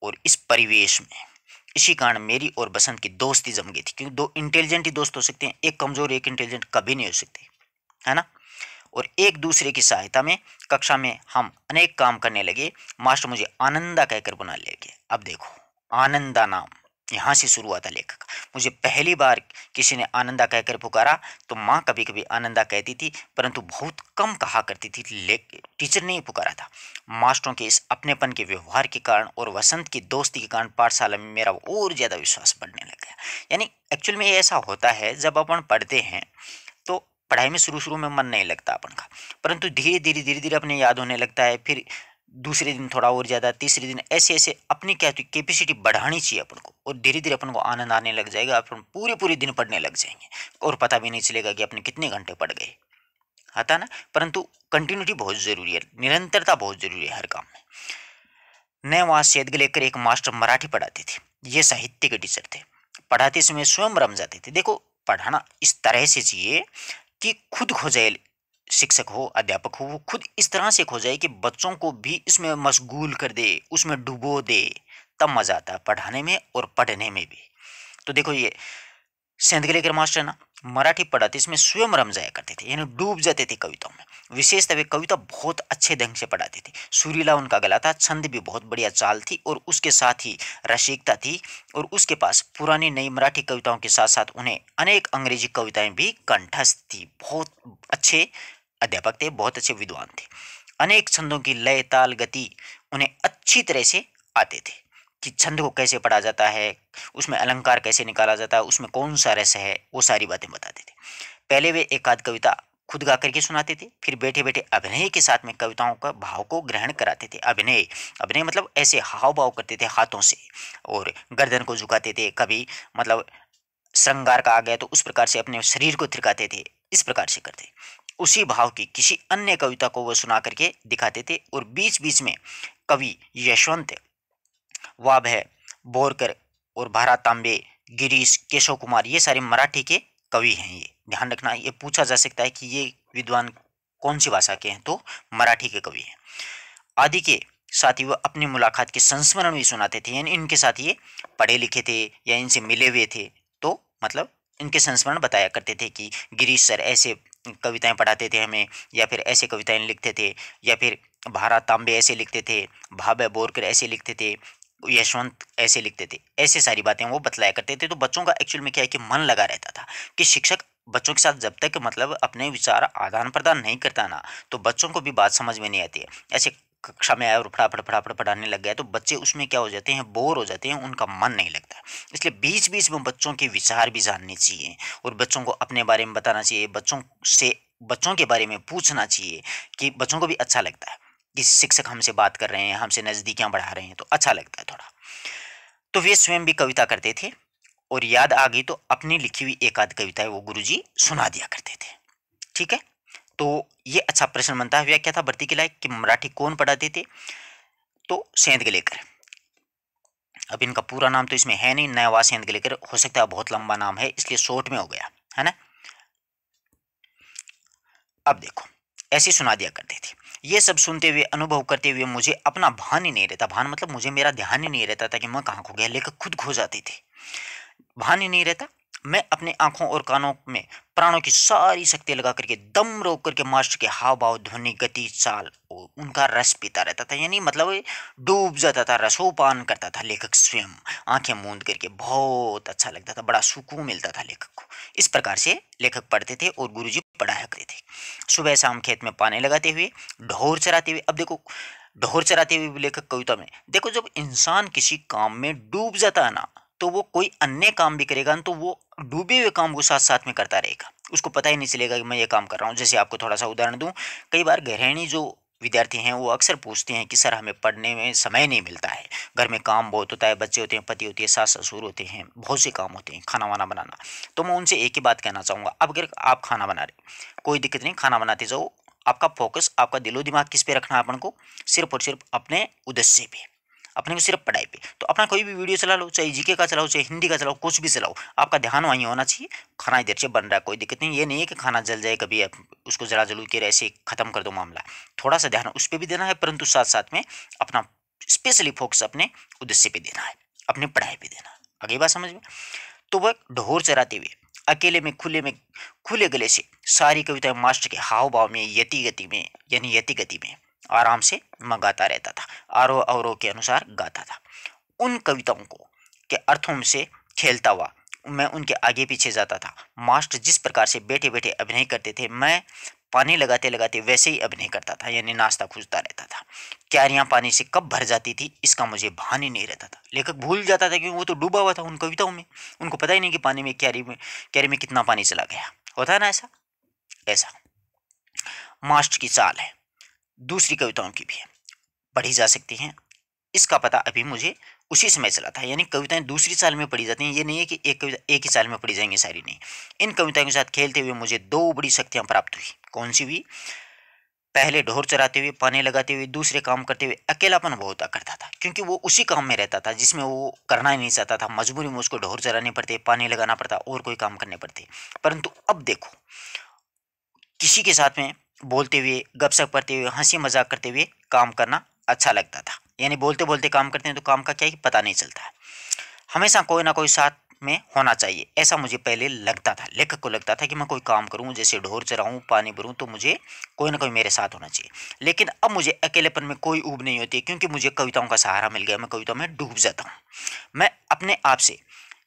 और इस परिवेश में। इसी कारण मेरी और बसंत की दोस्ती जम गई थी, क्योंकि दो इंटेलिजेंट ही दोस्त हो सकते हैं, एक कमजोर एक इंटेलिजेंट कभी नहीं हो सकते, है ना। और एक दूसरे की सहायता में कक्षा में हम अनेक काम करने लगे। मास्टर मुझे आनंदा कहकर बुला लगे। अब देखो आनंदा नाम यहाँ से शुरू हुआ था लेखक का। मुझे पहली बार किसी ने आनंदा कहकर पुकारा तो माँ कभी कभी आनंदा कहती थी परंतु बहुत कम कहा करती थी, टीचर ने ही पुकारा था। मास्टरों के इस अपनेपन के व्यवहार के कारण और वसंत की दोस्ती के कारण पाठशाला में मेरा और ज़्यादा विश्वास बढ़ने लग गया। यानी एक्चुअल में ये ऐसा होता है जब अपन पढ़ते हैं तो पढ़ाई में शुरू में मन नहीं लगता अपन का, परंतु धीरे धीरे अपने याद होने लगता है। फिर दूसरे दिन थोड़ा और ज़्यादा, तीसरे दिन ऐसे ऐसे अपनी क्या कैपेसिटी बढ़ानी चाहिए अपन को और धीरे धीरे अपन को आनंद आने लग जाएगा। अपन पूरे पूरे दिन पढ़ने लग जाएंगे और पता भी नहीं चलेगा कि अपने कितने घंटे पढ़ गए, आता ना। परंतु कंटिन्यूटी बहुत ज़रूरी है, निरंतरता बहुत जरूरी है हर काम में। मैं वहाँ सेदगलेकर एक मास्टर मराठी पढ़ाते थे, ये साहित्य के टीचर थे। पढ़ाते समय स्वयं रम जाते थे। देखो पढ़ाना इस तरह से चाहिए कि खुद खो जाए, शिक्षक हो अध्यापक हो वो खुद इस तरह से खो जाए कि बच्चों को भी इसमें मशगूल कर दे, उसमें डुबो दे, तब मजा आता है पढ़ाने में और पढ़ने में भी। तो देखो ये सेंधगलेकर मास्टर ना मराठी पढ़ाते इसमें स्वयं रम जाया करते थे, यानी डूब जाते थे कविताओं में। विशेषतः वे कविता बहुत अच्छे ढंग से पढ़ाते थे। सुरीला उनका गला था, छंद भी बहुत बढ़िया चाल थी और उसके साथ ही रसिकता थी। और उसके पास पुरानी नई मराठी कविताओं के साथ साथ उन्हें अनेक अंग्रेजी कविताएं भी कंठस्थ थी। बहुत अच्छे अध्यापक थे, बहुत अच्छे विद्वान थे। अनेक छंदों की लय ताल गति उन्हें अच्छी तरह से आते थे कि छंद को कैसे पढ़ा जाता है, उसमें अलंकार कैसे निकाला जाता है, उसमें कौन सा रस है, वो सारी बातें बताते थे। पहले वे एक आध कविता खुद गा करके सुनाते थे, फिर बैठे बैठे अभिनय के साथ में कविताओं का भाव को ग्रहण कराते थे। अभिनय अभिनय मतलब ऐसे हाव भाव करते थे हाथों से और गर्दन को झुकाते थे, कभी मतलब श्रृंगार का आ गया तो उस प्रकार से अपने शरीर को थिरकाते थे, इस प्रकार से करते। उसी भाव की किसी अन्य कविता को वह सुना करके दिखाते थे। और बीच बीच में कवि यशवंत, वाभय, बोरकर और भारत तांबे, गिरीश, केशव कुमार, ये सारे मराठी के कवि हैं। ये ध्यान रखना, ये पूछा जा सकता है कि ये विद्वान कौन सी भाषा के हैं, तो मराठी के कवि हैं। आदि के साथ ही वह अपनी मुलाकात के संस्मरण भी सुनाते थे, यानी इनके साथ ये पढ़े लिखे थे या इनसे मिले हुए थे तो मतलब इनके संस्मरण बताया करते थे कि गिरीश सर ऐसे कविताएं पढ़ाते थे हमें, या फिर ऐसे कविताएं लिखते थे, या फिर भारत तांबे ऐसे लिखते थे, भाभे बोरकर ऐसे लिखते थे, यशवंत ऐसे लिखते थे। ऐसे सारी बातें वो बतलाया करते थे। तो बच्चों का एक्चुअल में क्या है कि मन लगा रहता था कि शिक्षक बच्चों के साथ जब तक मतलब अपने विचार आदान प्रदान नहीं करता ना तो बच्चों को भी बात समझ में नहीं आती है। ऐसे कक्षा में आया और फटाफट फटाफट पढ़ाने लग गया तो बच्चे उसमें क्या हो जाते हैं, बोर हो जाते हैं, उनका मन नहीं लगता। इसलिए बीच बीच में बच्चों के विचार भी जानने चाहिए और बच्चों को अपने बारे में बताना चाहिए, बच्चों से बच्चों के बारे में पूछना चाहिए कि बच्चों को भी अच्छा लगता है कि शिक्षक हमसे बात कर रहे हैं, हमसे नज़दीकियाँ बढ़ा रहे हैं, तो अच्छा लगता है थोड़ा। तो वे स्वयं भी कविता करते थे और याद आ गई तो अपनी लिखी हुई एक आध कविताएं वो गुरुजी सुना दिया करते थे। ठीक है, तो ये अच्छा प्रश्न बनता है। व्याख्या था भर्ती के लायक कि मराठी कौन पढ़ाते थे, तो सेंध गलेकर। अब इनका पूरा नाम तो इसमें है नहीं, नयवा सेंध गलेकर, हो सकता है बहुत लंबा नाम है इसलिए शॉर्ट में हो गया है ना। अब देखो, ऐसे सुना दिया करते थे। ये सब सुनते हुए, अनुभव करते हुए मुझे अपना भान ही नहीं रहता, भान मतलब मुझे मेरा ध्यान ही नहीं रहता था कि मैं कहाँ खो गया, लेखक खुद खो जाते थे, भान ही नहीं रहता। मैं अपने आंखों और कानों में प्राणों की सारी शक्ति लगा करके दम रोक करके मास्टर के हाव भाव, ध्वनि, गति, चाल और उनका रस पीता रहता था, यानी मतलब डूब जाता था, रसोपान करता था लेखक स्वयं, आंखें मूंद करके। बहुत अच्छा लगता था, बड़ा सुकून मिलता था लेखक को। इस प्रकार से लेखक पढ़ते थे और गुरुजी पढ़ाया करते थे। सुबह शाम खेत में पानी लगाते हुए, ढोर चराते हुए। अब देखो, ढोर चराते हुए भी लेखक कविता में देखो, जब इंसान किसी काम में डूब जाता है ना, तो वो कोई अन्य काम भी करेगा ना, तो वो डूबे हुए काम को साथ साथ में करता रहेगा, उसको पता ही नहीं चलेगा कि मैं ये काम कर रहा हूँ। जैसे आपको थोड़ा सा उदाहरण दूं, कई बार गृहिणी जो विद्यार्थी हैं वो अक्सर पूछते हैं कि सर हमें पढ़ने में समय नहीं मिलता है, घर में काम बहुत होता है, बच्चे होते हैं, पति होती है, सास ससुर होते हैं, बहुत से काम होते हैं, खाना वाना बनाना। तो मैं उनसे एक ही बात कहना चाहूँगा, अब अगर आप खाना बना रहे, कोई दिक्कत नहीं, खाना बनाते जाओ, आपका फोकस, आपका दिलो दिमाग किस पे रखना है अपन को, सिर्फ और सिर्फ अपने उद्देश्य पे, अपने को सिर्फ पढ़ाई पे। तो अपना कोई भी वीडियो चला लो, चाहे जीके का चलाओ, चाहे हिंदी का चलाओ, कुछ भी चलाओ, आपका ध्यान वहीं होना चाहिए, खाना इधर से बन रहा है, कोई दिक्कत नहीं। ये नहीं है कि खाना जल जाए कभी, आप उसको जला जलू के ऐसे खत्म कर दो मामला, थोड़ा सा ध्यान उस पर भी देना है, परंतु साथ साथ में अपना स्पेशली फोकस अपने उद्देश्य पे देना है, अपनी पढ़ाई पे देना है। आगे बात समझ में। तो वह ढोर चराते हुए अकेले में खुले गले से सारी कविताएं मास्टर के हाव भाव में, यति गति में, यानी यति गति में आराम से मैं गाता रहता था, आरोह अवरोह के अनुसार गाता था। उन कविताओं को के अर्थों से खेलता हुआ मैं उनके आगे पीछे जाता था। मास्टर जिस प्रकार से बैठे बैठे अभिनय करते थे, मैं पानी लगाते लगाते वैसे ही अभिनय करता था, यानी नाश्ता खूंजता रहता था। क्यारियां पानी से कब भर जाती थी इसका मुझे भान ही नहीं रहता था। लेखक भूल जाता था क्योंकि वो तो डूबा हुआ था उन कविताओं में, उनको पता ही नहीं कि पानी में, क्यारी में कितना पानी चला गया। होता है ना ऐसा। ऐसा मास्टर की चाल है, दूसरी कविताओं की भी है, पढ़ी जा सकती हैं। इसका पता अभी मुझे उसी समय चला था, यानी कविताएं दूसरी साल में पढ़ी जाती हैं, ये नहीं है कि एक कविता एक ही साल में पढ़ी जाएंगी सारी, नहीं। इन कविताओं के साथ खेलते हुए मुझे दो बड़ी शक्तियां प्राप्त हुई। कौन सी हुई? पहले ढोर चराते हुए, पानी लगाते हुए, दूसरे काम करते हुए अकेलापन बहुत करता था, क्योंकि वो उसी काम में रहता था जिसमें वो करना ही नहीं चाहता था, मजबूरी में उसको ढोर चराने पड़ते, पानी लगाना पड़ता और कोई काम करने पड़ते। परंतु अब देखो, किसी के साथ में बोलते हुए, गपशप करते हुए, हंसी मजाक करते हुए काम करना अच्छा लगता था, यानी बोलते बोलते काम करते हैं तो काम का क्या ही पता नहीं चलता है। हमेशा कोई ना कोई साथ में होना चाहिए, ऐसा मुझे पहले लगता था, लेखक को लगता था कि मैं कोई काम करूं, जैसे ढोर चराऊं, पानी भरूं, तो मुझे कोई ना कोई मेरे साथ होना चाहिए। लेकिन अब मुझे अकेलेपन में कोई ऊब नहीं होती, क्योंकि मुझे कविताओं का सहारा मिल गया, मैं कविताओं में डूब जाता हूँ। मैं अपने आप से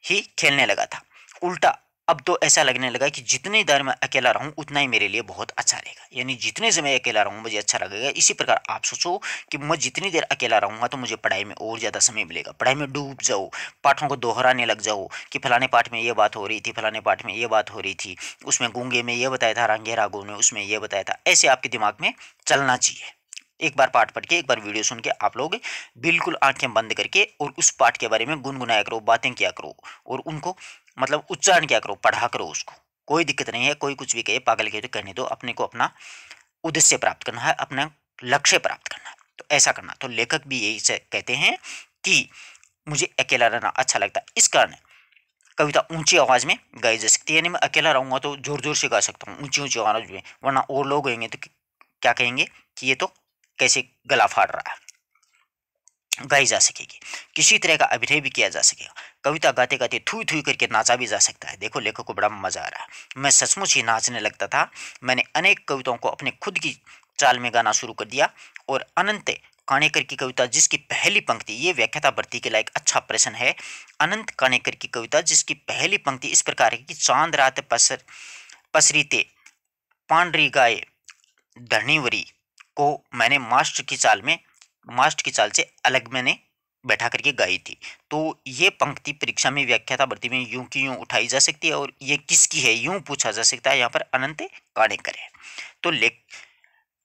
ही खेलने लगा था। उल्टा अब तो ऐसा लगने लगा कि जितनी देर मैं अकेला रहूं उतना ही मेरे लिए बहुत अच्छा रहेगा, यानी जितने समय अकेला रहूं मुझे अच्छा लगेगा। इसी प्रकार आप सोचो कि मैं जितनी देर अकेला रहूंगा तो मुझे पढ़ाई में और ज़्यादा समय मिलेगा, पढ़ाई में डूब जाओ, पाठों को दोहराने लग जाओ कि फलाने पाठ में ये बात हो रही थी, फलाने पाठ में ये बात हो रही थी, उसमें गूंगे में ये बताया था, रंगे रागों में उसमें ये बताया था। ऐसे आपके दिमाग में चलना चाहिए। एक बार पाठ पढ़ के, एक बार वीडियो सुन के आप लोग बिल्कुल आंखें बंद करके और उस पाठ के बारे में गुनगुनाया करो, बातें किया करो और उनको मतलब उच्चारण किया करो, पढ़ा करो उसको। कोई दिक्कत नहीं है, कोई कुछ भी कहे, पागल कहे तो कहने दो, अपने को अपना उद्देश्य प्राप्त करना है, अपना लक्ष्य प्राप्त करना है, तो ऐसा करना। तो लेखक भी यही से कहते हैं कि मुझे अकेला रहना अच्छा लगता है, इस कारण कविता ऊंची आवाज में गाई जा सकती है, यानी मैं अकेला रहूंगा तो जोर जोर से गा सकता हूँ, ऊंची ऊंची आवाज में, वरना और लोग होंगे तो क्या कहेंगे कि ये तो कैसे गला फाड़ रहा है। गाई जा सकेगी, किसी तरह का अभिनय भी किया जा सकेगा, कविता गाते गाते थूई थूई करके नाचा भी जा सकता है। देखो लेखक को बड़ा मजा आ रहा है, मैं सचमुच ही नाचने लगता था। मैंने अनेक कविताओं को अपने खुद की चाल में गाना शुरू कर दिया और अनंत कानेकर की कविता जिसकी पहली पंक्ति, ये व्याख्याता भर्ती के लायक अच्छा प्रश्न है। अनंत कानेकर की कविता जिसकी पहली पंक्ति इस प्रकार है कि चांद रात पसरीते पांडरी गाये धरणीवरी को मैंने मास्टर की चाल से अलग मैंने बैठा करके गाई थी। तो ये पंक्ति परीक्षा में, व्याख्याता भर्ती में यूं की यूं उठाई जा सकती है और ये किसकी है यूं पूछा जा सकता है। यहाँ पर अनंत काणेकर है, तो लेख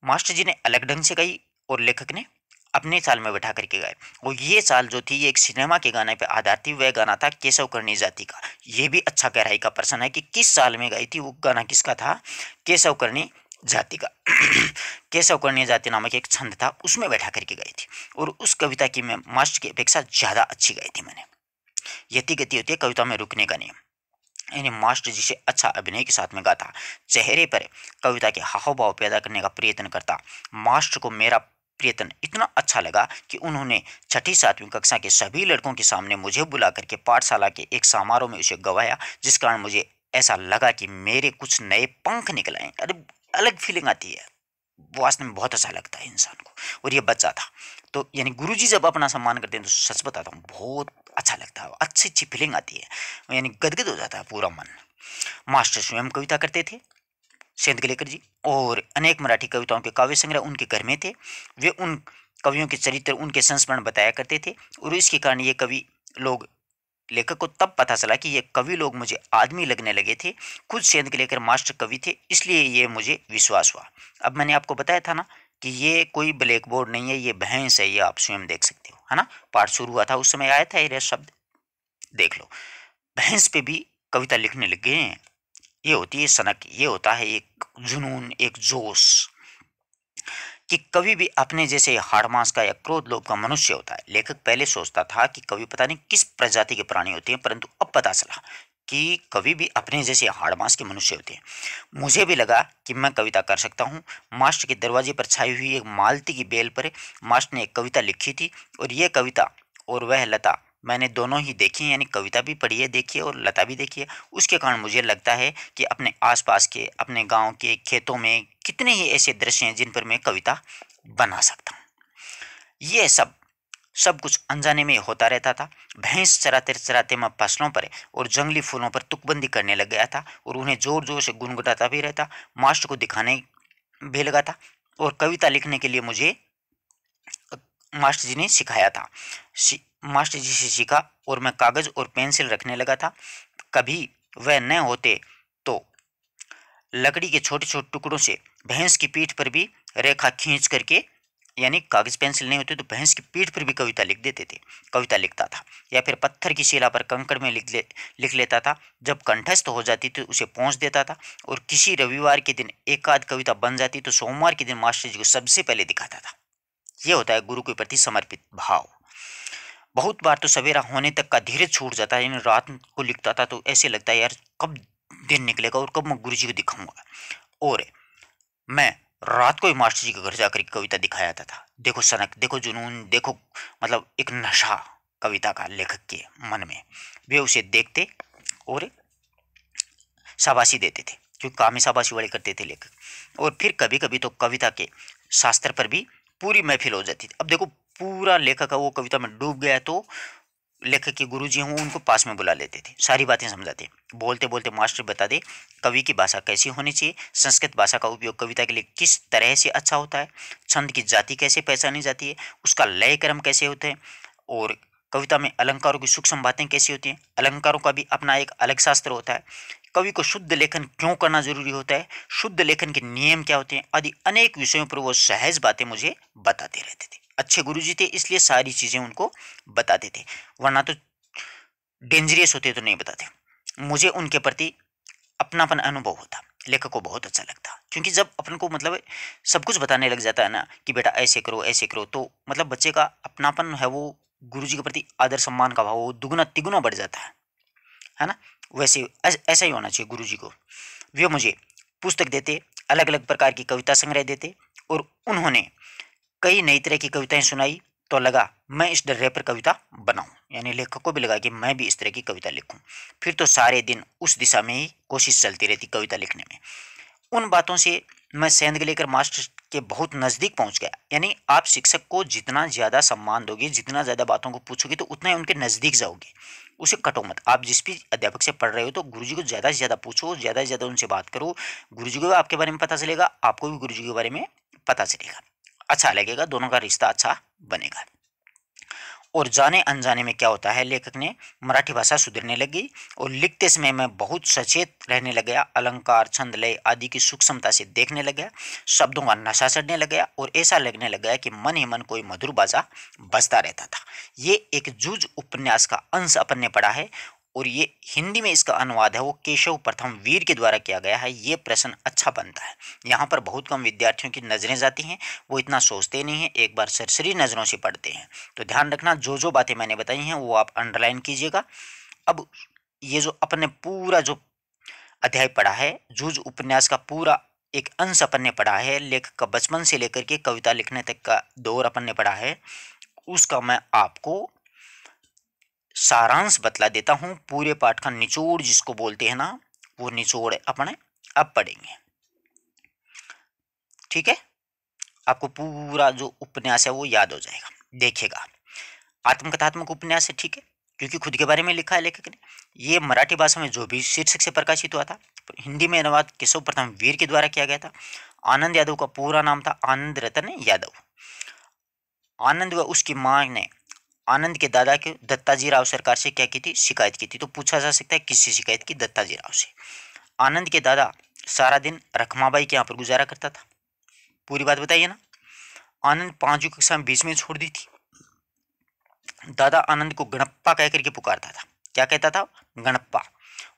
मास्टर जी ने अलग ढंग से गाई और लेखक ने अपने साल में बैठा करके गाए। और ये साल जो थी ये एक सिनेमा के गाने पे आधारित थी। वह गाना था केशव करनी जाति का। ये भी अच्छा गहराई का प्रश्न है कि किस साल में गाई थी, वो गाना किसका था? केशव करनी जाति का। केशव करनी जाति नामक एक छंद था, उसमें बैठा करके गाई थी। और उस कविता की मैं मास्टर की अपेक्षा ज़्यादा अच्छी गाई थी मैंने। यति गति होती है कविता में रुकने का नियम। यानी मास्टर जी से अच्छा अभिनय के साथ में गाता, चेहरे पर कविता के हाव भाव पैदा करने का प्रयत्न करता। मास्टर को मेरा प्रयत्न इतना अच्छा लगा कि उन्होंने छठी सातवीं कक्षा के सभी लड़कों के सामने मुझे बुला करके पाठशाला के एक समारोह में उसे गवाया, जिस कारण मुझे ऐसा लगा कि मेरे कुछ नए पंख निकल आए। अरे अलग फीलिंग आती है, वास्तव में बहुत अच्छा लगता है इंसान को। और ये बच्चा था, तो यानी गुरुजी जब अपना सम्मान करते हैं तो सच बताता हूँ बहुत अच्छा लगता है, अच्छी अच्छी फीलिंग आती है, यानी गदगद हो जाता है पूरा मन। मास्टर स्वयं कविता करते थे, सेंध गलेकर जी, और अनेक मराठी कविताओं के काव्य संग्रह उनके घर में थे। वे उन कवियों के चरित्र, उनके संस्मरण बताया करते थे। और इसके कारण ये कवि लोग, लेखक को तब पता चला कि ये कवि लोग मुझे आदमी लगने लगे थे। खुद सेंध के लेकर मास्टर कवि थे, इसलिए ये मुझे विश्वास हुआ। अब मैंने आपको बताया था ना कि ये कोई ब्लैक बोर्ड नहीं है, ये भैंस है, ये आप स्वयं देख सकते हो, है ना। पाठ शुरू हुआ था उस समय आया था ये शब्द, देख लो। भैंस पे भी कविता लिखने लग गए हैं। ये होती है सनक, ये होता है एक जुनून, एक जोश, कि कवि भी अपने जैसे हाड़मास का या क्रोध लोभ का मनुष्य होता है। लेखक पहले सोचता था कि कवि पता नहीं किस प्रजाति के प्राणी होते हैं, परंतु अब पता चला कि कवि भी अपने जैसे हाड़मास के मनुष्य होते हैं। मुझे भी लगा कि मैं कविता कर सकता हूँ। मास्टर के दरवाजे पर छाई हुई एक मालती की बेल पर मास्टर ने एक कविता लिखी थी, और यह कविता और वह लता मैंने दोनों ही देखी, यानी कविता भी पढ़ी है, देखी है, और लता भी देखी है। उसके कारण मुझे लगता है कि अपने आसपास के, अपने गांव के खेतों में कितने ही ऐसे दृश्य हैं जिन पर मैं कविता बना सकता हूँ। ये सब सब कुछ अनजाने में होता रहता था। भैंस चराते चराते मैं फसलों पर और जंगली फूलों पर तुकबंदी करने लग गया था, और उन्हें जोर जोर से गुनगुनाता भी रहता। मास्टर को दिखाने भी लगा था, और कविता लिखने के लिए मुझे मास्टर जी ने सिखाया था। मास्टर जी से सीखा, और मैं कागज और पेंसिल रखने लगा था। कभी वह न होते तो लकड़ी के छोटे छोटे टुकड़ों से भैंस की पीठ पर भी रेखा खींच करके, यानी कागज पेंसिल नहीं होते तो भैंस की पीठ पर भी कविता लिख देते थे, कविता लिखता था। या फिर पत्थर की शिला पर कंकड़ में लिख लेता था। जब कंठस्थ हो जाती तो उसे पहुँच देता था, और किसी रविवार के दिन एक आध कविता बन जाती तो सोमवार के दिन मास्टर जी को सबसे पहले दिखाता था। यह होता है गुरु के प्रति समर्पित भाव। बहुत बार तो सवेरा होने तक का धीरज छूट जाता है, यानी रात को लिखता था तो ऐसे लगता है यार कब दिन निकलेगा और कब मैं गुरु जी को दिखाऊंगा। और मैं रात को ही मास्टर जी के घर जाकर कविता दिखाया जाता था। देखो सनक, देखो जुनून, देखो मतलब एक नशा कविता का लेखक के मन में। वे उसे देखते और शाबाशी देते थे, क्योंकि काम में शाबाशी वाले करते थे लेखक। और फिर कभी कभी तो कविता के शास्त्र पर भी पूरी महफिल हो जाती थी। अब देखो पूरा लेखक वो कविता में डूब गया तो लेखक के गुरुजी हों उनको पास में बुला लेते थे, सारी बातें समझाते। बोलते बोलते मास्टर बता दे कवि की भाषा कैसी होनी चाहिए, संस्कृत भाषा का उपयोग कविता के लिए किस तरह से अच्छा होता है, छंद की जाति कैसे पहचानी जाती है, उसका लय क्रम कैसे होते हैं, और कविता में अलंकारों की सूक्ष्म बातें कैसी होती हैं। अलंकारों का भी अपना एक अलग शास्त्र होता है। कवि को शुद्ध लेखन क्यों करना जरूरी होता है, शुद्ध लेखन के नियम क्या होते हैं, आदि अनेक विषयों पर वो सहज बातें मुझे बताते रहते थे। अच्छे गुरुजी थे इसलिए सारी चीजें उनको बताते थे, वरना तो डेंजरियस होते तो नहीं बताते। मुझे उनके प्रति अपनापन अनुभव होता, लेखक को बहुत अच्छा लगता, क्योंकि जब अपन को मतलब सब कुछ बताने लग जाता है ना कि बेटा ऐसे करो ऐसे करो, तो मतलब बच्चे का अपनापन है वो गुरुजी के प्रति आदर सम्मान का भाव वो दुगुना तिगुना बढ़ जाता है ना। वैसे ऐसा ही होना चाहिए गुरुजी को। वे मुझे पुस्तक देते, अलग अलग प्रकार की कविता संग्रह देते, और उन्होंने कई नई तरह की कविताएं सुनाई, तो लगा मैं इस डर्रे पर कविता बनाऊं, यानी लेखक को भी लगा कि मैं भी इस तरह की कविता लिखूं। फिर तो सारे दिन उस दिशा में ही कोशिश चलती रहती कविता लिखने में। उन बातों से मैं सेंध के लेकर मास्टर के बहुत नज़दीक पहुंच गया। यानी आप शिक्षक को जितना ज़्यादा सम्मान दोगे, जितना ज़्यादा बातों को पूछोगे, तो उतना ही उनके नज़दीक जाओगे। उसे कटो मत। आप जिस भी अध्यापक से पढ़ रहे हो तो गुरुजी को ज़्यादा से ज़्यादा पूछो, ज़्यादा से ज़्यादा उनसे बात करो। गुरुजी को आपके बारे में पता चलेगा, आपको भी गुरुजी के बारे में पता चलेगा, अच्छा लगेगा, दोनों का रिश्ता अच्छा बनेगा। और जाने अनजाने में क्या होता है, लेखक ने मराठी भाषा सुधरने लगी और लिखते समय में बहुत सचेत रहने लग गया, अलंकार, छंद, लय आदि की सूक्ष्मता से देखने लग गया, शब्दों का नशा चढ़ने लग गया और ऐसा लगने लग गया कि मन ही मन कोई मधुर बाजा बजता रहता था। ये एक जूझ उपन्यास का अंश अपन ने पढ़ा है और ये हिंदी में इसका अनुवाद है वो केशव प्रथम वीर के द्वारा किया गया है। ये प्रश्न अच्छा बनता है, यहाँ पर बहुत कम विद्यार्थियों की नजरें जाती हैं, वो इतना सोचते नहीं हैं, एक बार सरसरी नजरों से पढ़ते हैं। तो ध्यान रखना, जो जो बातें मैंने बताई हैं वो आप अंडरलाइन कीजिएगा। अब ये जो अपने पूरा जो अध्याय पढ़ा है, जूझ उपन्यास का पूरा एक अंश अपन ने पढ़ा है, लेखक का बचपन से लेकर के कविता लिखने तक का दौर अपन ने पढ़ा है, उसका मैं आपको सारांश बतला देता हूं। पूरे पाठ का निचोड़ जिसको बोलते हैं ना, वो निचोड़ अपने अब पढ़ेंगे। ठीक है, आपको पूरा जो उपन्यास है वो याद हो जाएगा। देखिएगा, आत्मकथात्मक उपन्यास है, ठीक है, क्योंकि खुद के बारे में लिखा है लेखक ने। ये मराठी भाषा में जो भी शीर्षक से प्रकाशित हुआ था, हिंदी में अनुवाद केशव प्रथम वीर के द्वारा किया गया था। आनंद यादव का पूरा नाम था आनंद रतन यादव। आनंद व उसकी मां ने आनंद के दादा के दत्ताजी राव सरकार से क्या की थी, शिकायत की थी। तो पूछा जा सकता है किससे शिकायत की, दत्ताजी राव से। आनंद के दादा सारा दिन रखमाबाई के यहाँ पर गुजारा करता था। पूरी बात बताइए ना। आनंद 5वीं कक्षा में 20 में छोड़ दी थी। दादा आनंद को गणप्पा कह करके पुकारता था। क्या कहता था, गणप्पा।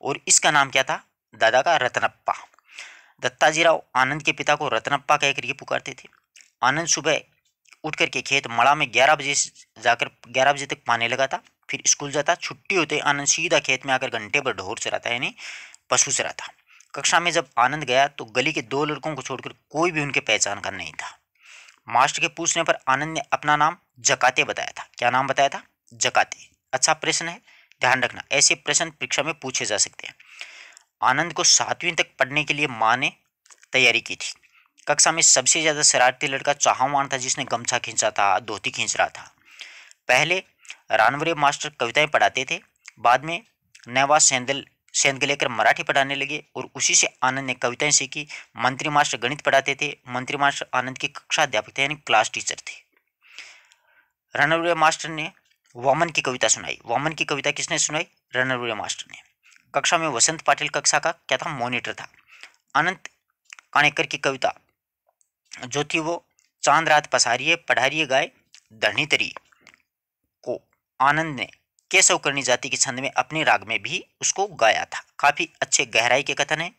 और इसका नाम क्या था, दादा का रत्नप्पा। दत्ताजी राव आनंद के पिता को रत्नप्पा कह करके पुकारते थे। आनंद सुबह उठ करके खेत मड़ा में 11 बजे जाकर 11 बजे तक पाने लगा था, फिर स्कूल जाता। छुट्टी होते आनंद सीधा खेत में आकर घंटे भर ढोर चराता, यानी पशु चराता। कक्षा में जब आनंद गया तो गली के 2 लड़कों को छोड़कर कोई भी उनके पहचान का नहीं था। मास्टर के पूछने पर आनंद ने अपना नाम जकाते बताया था। क्या नाम बताया था, जकाते। अच्छा प्रश्न है, ध्यान रखना, ऐसे प्रश्न परीक्षा में पूछे जा सकते हैं। आनंद को 7वीं तक पढ़ने के लिए माँ ने तैयारी की थी। कक्षा में सबसे ज्यादा शरारती लड़का चाहवान था, जिसने गमछा खींचा था, धोती खींच रहा था। पहले रानवरे मास्टर कविताएं पढ़ाते थे, बाद में नेवा सेंध लेकर मराठी पढ़ाने लगे और उसी से आनंद ने कविताएं सीखी। मंत्री मास्टर गणित पढ़ाते थे। मंत्री मास्टर आनंद के कक्षा अध्यापक थे, यानी क्लास टीचर थे। रणवीर मास्टर ने वामन की कविता सुनाई। वामन की कविता किसने सुनाई, रणवीर मास्टर ने। कक्षा में वसंत पाटिल कक्षा का क्या था, मॉनिटर था। अनंत काणेकर की कविता जो थी वो चांद रात पसारिए पढ़ारिए गाय धरनी तरी को आनंद ने केशव करनी जाति के छंद में अपने राग में भी उसको गाया था। काफी अच्छे गहराई के कथन है।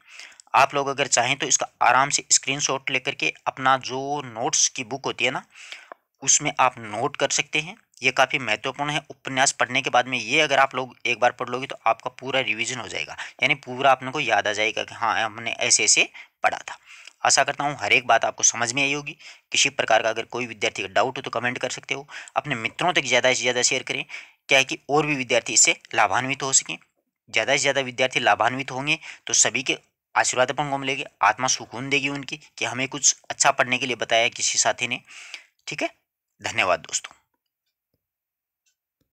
आप लोग अगर चाहें तो इसका आराम से स्क्रीनशॉट लेकर के अपना जो नोट्स की बुक होती है ना, उसमें आप नोट कर सकते हैं। ये काफ़ी महत्वपूर्ण है। उपन्यास पढ़ने के बाद में ये अगर आप लोग एक बार पढ़ लोगे तो आपका पूरा रिवीजन हो जाएगा, यानी पूरा अपने को याद आ जाएगा कि हाँ हमने ऐसे ऐसे पढ़ा था। आशा करता हूँ हर एक बात आपको समझ में आई होगी। किसी प्रकार का अगर कोई विद्यार्थी का डाउट हो तो कमेंट कर सकते हो। अपने मित्रों तक ज़्यादा से ज़्यादा शेयर करें, क्या है कि और भी विद्यार्थी इससे लाभान्वित हो सकें। ज़्यादा से ज़्यादा विद्यार्थी लाभान्वित होंगे तो सभी के आशीर्वाद अपन को मिलेंगे, आत्मा सुकून देगी उनकी कि हमें कुछ अच्छा पढ़ने के लिए बताया किसी साथी ने। ठीक है, धन्यवाद दोस्तों।